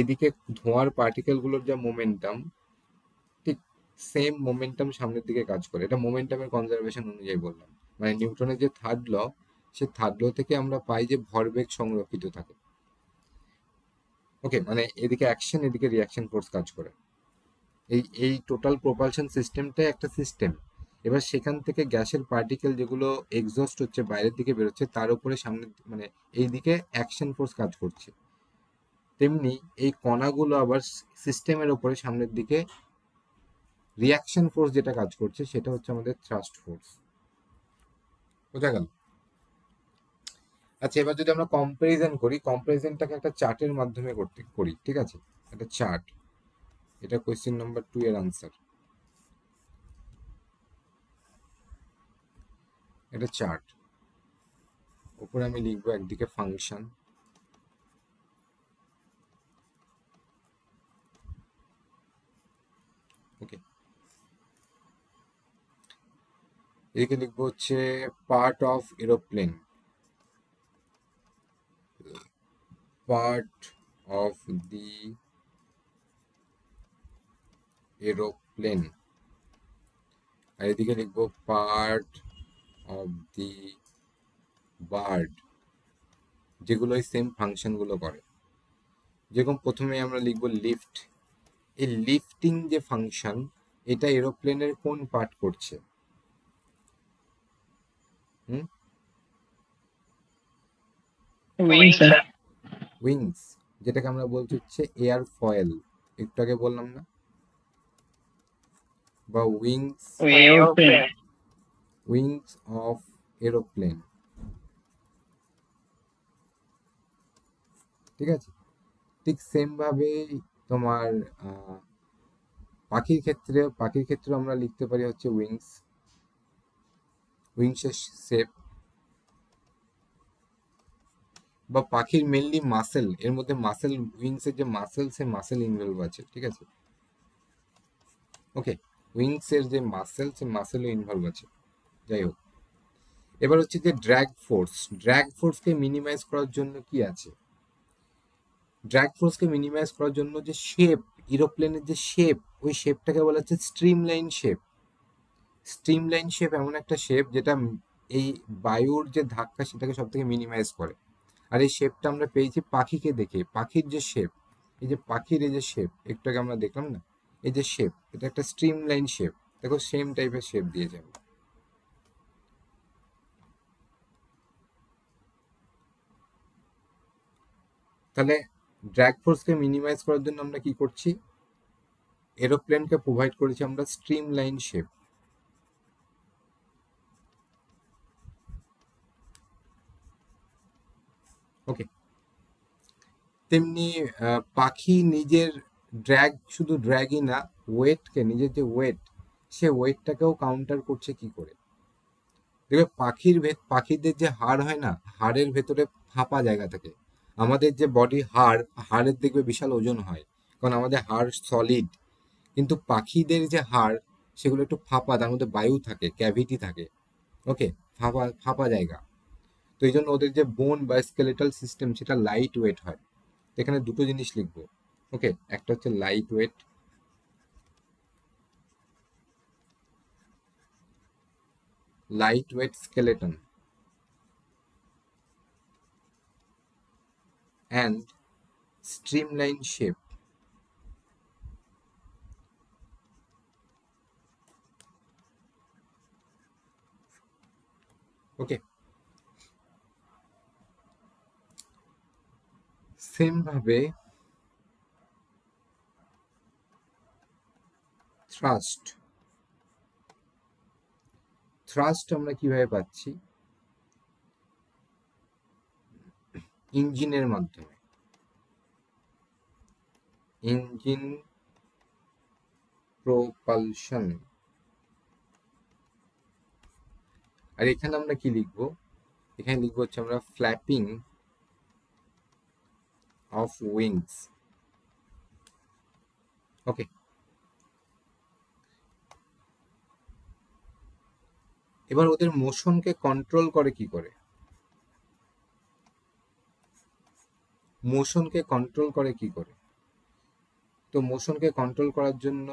এদিকে ধোঁয়ার পার্টিকেলগুলোর যা মোমেন্টাম, ঠিক সেম মোমেন্টাম সামনের দিকে কাজ করে। এটা মোমেন্টামের কনজারভেশন অনুযায়ী বললাম। মানে নিউটনের যে থার্ড ল, সে থার্ড ল থেকে আমরা পাই যে ভরবেগ সংরক্ষিত থাকে। ওকে, মানে এদিকে অ্যাকশন, এদিকে রিয়াকশন ফোর্স কাজ করে। এই টোটাল প্রপালশন সিস্টেমটাই একটা সিস্টেম। এবার সেখান থেকে গ্যাসের পার্টিকেল যেগুলো এক্সস্ট হচ্ছে, বাইরের দিকে বেরোচ্ছে, তার উপরে সামনে মানে এই দিকে অ্যাকশন ফোর্স কাজ করছে। তেমনি এই কণাগুলো আবার সিস্টেমের উপরে সামনের দিকে রিয়াকশন ফোর্স যেটা কাজ করছে সেটা হচ্ছে আমাদের থ্রাস্ট ফোর্স। বোঝা গেল? আচ্ছা, এবার যদি আমরা কম্পারিজন করি, কম্পারিজনটাকে একটা চার্টের মাধ্যমে করি, ঠিক আছে? একটা চার্ট, এটা কোয়েশ্চেন নাম্বার 2 এর আনসার। এটা চার্ট, উপরে আমি লিখবো একদিকে ফাংশন, ওকে, এদিকে লিখবো হচ্ছে part of aeroplane, part of the aeroplane, আর এদিকে লিখবো পার্ট অফ দি বার্ড, যেগুলো এই সেম ফাংশনগুলো করে। যেরকম প্রথমে আমরা লিখবো লিফট, এই লিফটিং যে ফাংশন, এটা এরোপ্লেনের কোন পার্ট করছে? উইংস, যেটাকে আমরা বলছি হচ্ছে এয়ার ফয়েল, একটু আগে বললাম না? বা উইংস অফ এরোপ্লেন, ঠিক আছে? ঠিক সেম ভাবে তোমার পাখির ক্ষেত্রে আমরা লিখতে পারি হচ্ছে উইংসের শেপ, বা পাখির মেনলি মাসেল, এর মধ্যে মাসেল, উইংসের যে মাসেল, সে মাসেল ইনভলভ আছে, ঠিক আছে? ওকে, উইংসের যে মাসেল, সে মাসেলও ইনভলভ আছে। যাই হোক, এবার হচ্ছে যে ড্র্যাগ ফোর্সকে মিনিমাইজ করার জন্য কি আছে? ড্র্যাগ ফোর্সকে মিনিমাইজ করার জন্য যে শেপ, এরোপ্লেনের যে শেপ, ওই শেপটাকে বলা হচ্ছে স্ট্রিমলাইন শেপ। স্ট্রিমলাইন শেপ এমন একটা শেপ যেটা এই বায়ুর যে ধাক্কা সেটাকে সব থেকে মিনিমাইজ করে। আর এই শেপটা আমরা পেয়েছি পাখিকে দেখে। পাখির যে শেপ, এই যে পাখির এই যে শেপ, একটু আগে আমরা দেখলাম না, এই যে শেপ, এটা একটা স্ট্রিমলাইন শেপ। দেখো সেম টাইপের শেপ দিয়ে যাবে। তাহলে ড্র্যাগ ফোর্সকে মিনিমাইজ করার জন্য আমরা কি করছি? এরোপ্লেনকে প্রোভাইড করেছি আমরা স্ট্রিমলাইন শেপ। ওকে, তেমনি পাখি নিজের শুধু ড্র্যাগই না, ওয়েটকে, নিজের যে ওয়েট, সে ওয়েটটাকেও কাউন্টার করছে কি করে? দেখবে পাখিদের যে হাড় হয় না, হাড়ের ভেতরে ফাঁপা জায়গা থাকে। আমাদের যে বডি হাড়ের দেখবে বিশাল ওজন হয়, কারণ আমাদের হাড় সলিড। কিন্তু পাখিদের যে হাড়, সেগুলো একটু ফাঁপা, তার মধ্যে বায়ু থাকে, ক্যাভিটি থাকে। ওকে, ফাঁপা জায়গা। তো এই জন্য ওদের যে বোন বা স্কেলেটাল সিস্টেম, সেটা লাইট ওয়েট হয়। এখানে দুটো জিনিস লিখবো। ওকে, একটা হচ্ছে light weight, skeleton and streamline shape. Okay, same ভাবে থ্রাস্ট আমরা কিভাবে পাচ্ছি? ইঞ্জিনের মাধ্যমে, ইঞ্জিন প্রোপালশন। আর এখানে আমরা কি লিখবো? এখানে লিখবো হচ্ছে আমরা ফ্ল্যাপিং অফ উইংস। ওকে, এবার ওদের মোশনকে কন্ট্রোল করে কি করে? তো মোশনকে কন্ট্রোল করার জন্য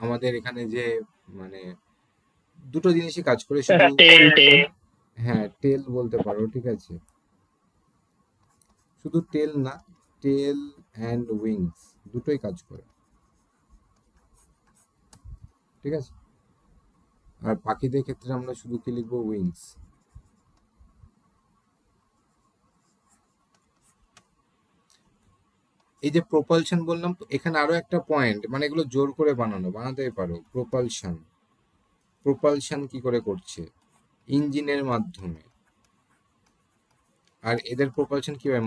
আমাদের এখানে যে মানে দুটো জিনিসই কাজ করে, শুধু হ্যাঁ টেল বলতে পারো, ঠিক আছে? শুধু টেল না, টেল অ্যান্ড উইংস দুটোই কাজ করে, ঠিক আছে। আর পাখিদের ক্ষেত্রে আমরা শুধু কি লিখবো, উইংস। এই যে প্রপালশন বললাম, এখানে আরো একটা পয়েন্ট, মানে এগুলো জোর করে বানাতেই পারো। প্রপালশন কি করে করছে, ইঞ্জিনের মাধ্যমে। আর এদের প্রপালশন কি হয়,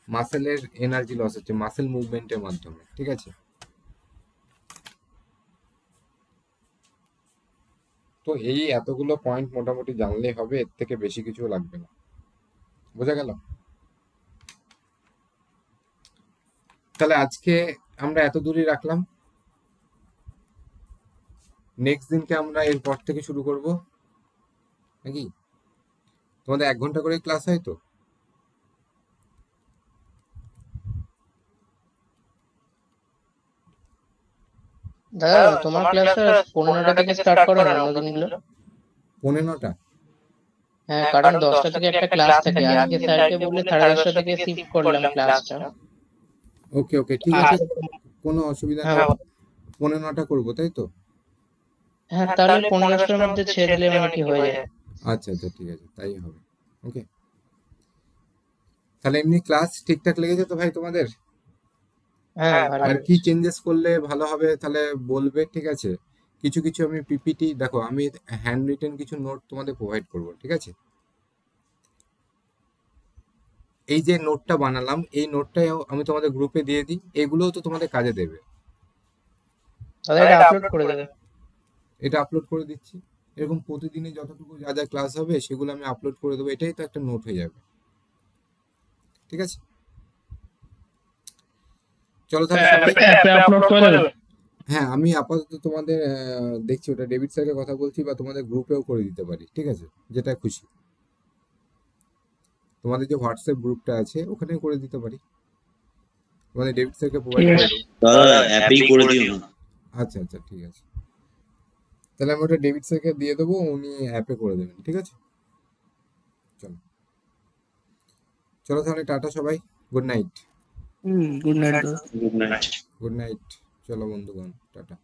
মাসেলের এনার্জি লস হচ্ছে মাসেল মুভমেন্টের মাধ্যমে, ঠিক আছে। তো এই এতগুলো পয়েন্ট মোটামুটি জানলেই হবে, এর থেকে বেশি কিছু লাগবে না, বোঝা গেল? তাহলে আজকে আমরা এত দূরই রাখলাম, নেক্সট দিনকে আমরা এরপর থেকে শুরু করব নাকি? তোমাদের 1 ঘন্টা করে ক্লাস হয় তো? দাদা তোমার ক্লাসটা 15টা থেকে স্টার্ট করো না অন্য দিনগুলো? 15টা? হ্যাঁ, কারণ 10টা থেকে একটা ক্লাস থাকে। আজকে স্যারকে বলে 10:30 থেকে শিফট করলাম ক্লাসটা। ওকে ওকে, ঠিক আছে, কোনো অসুবিধা নেই। 15টা করবো তাই তো? হ্যাঁ, তাহলে 15টার মধ্যে ছেড়ে দিলে মানে কি হয়ে যায়। আচ্ছা আচ্ছা, ঠিক আছে, তাই হবে। ওকে, তাহলে এমনি ক্লাস ঠিকঠাক লেগেছে তো ভাই তোমাদের? হ্যাঁ, ভালো। আর কি চেঞ্জেস করলে ভালো হবে তাহলে বলবে, ঠিক আছে। কিছু কিছু আমি পিপিটি, দেখো আমি হ্যান্ড রিটেন কিছু নোট তোমাদের প্রোভাইড করব, ঠিক আছে। এই যে নোটটা বানালাম, এই নোটটাই আমি তোমাদের গ্রুপে দিয়ে দিই, এগুলোও তো তোমাদের কাজে দেবে। দাদা এটা আপলোড করে দেবে। এটা আপলোড করে দিচ্ছি, এরকম প্রতিদিনে যতটুকু যা যা ক্লাস হবে সেগুলো আমি আপলোড করে দেবো, এটাই তো একটা নোট হয়ে যাবে, ঠিক আছে। চলো তাহলে সবাই, অ্যাপে আপলোড করে দেবে। হ্যাঁ আমি আপাতত তোমাদের দেখছি, ওটা ডেভিড স্যারকে কথা বলছি, বা তোমাদের গ্রুপেও করে দিতে পারি, ঠিক আছে, যেটা খুশি। তোমাদের যে হোয়াটসঅ্যাপ গ্রুপটা আছে ওখানেও করে দিতে পারি, তোমাদের ডেভিড স্যারকে প্রোভাইড করে দেবো। দাদা অ্যাপেই করে দিও না। আচ্ছা আচ্ছা, ঠিক আছে, তাহলে আমি ওটা ডেভিড স্যারকে দিয়ে দেবো, উনি অ্যাপে করে দেবেন, ঠিক আছে। চলো চলো তাহলে, টাটা সবাই, গুড নাইট। গুড নাইট দাদা। Good night. গুড নাইট, চলো বন্ধুগণ, টাটা।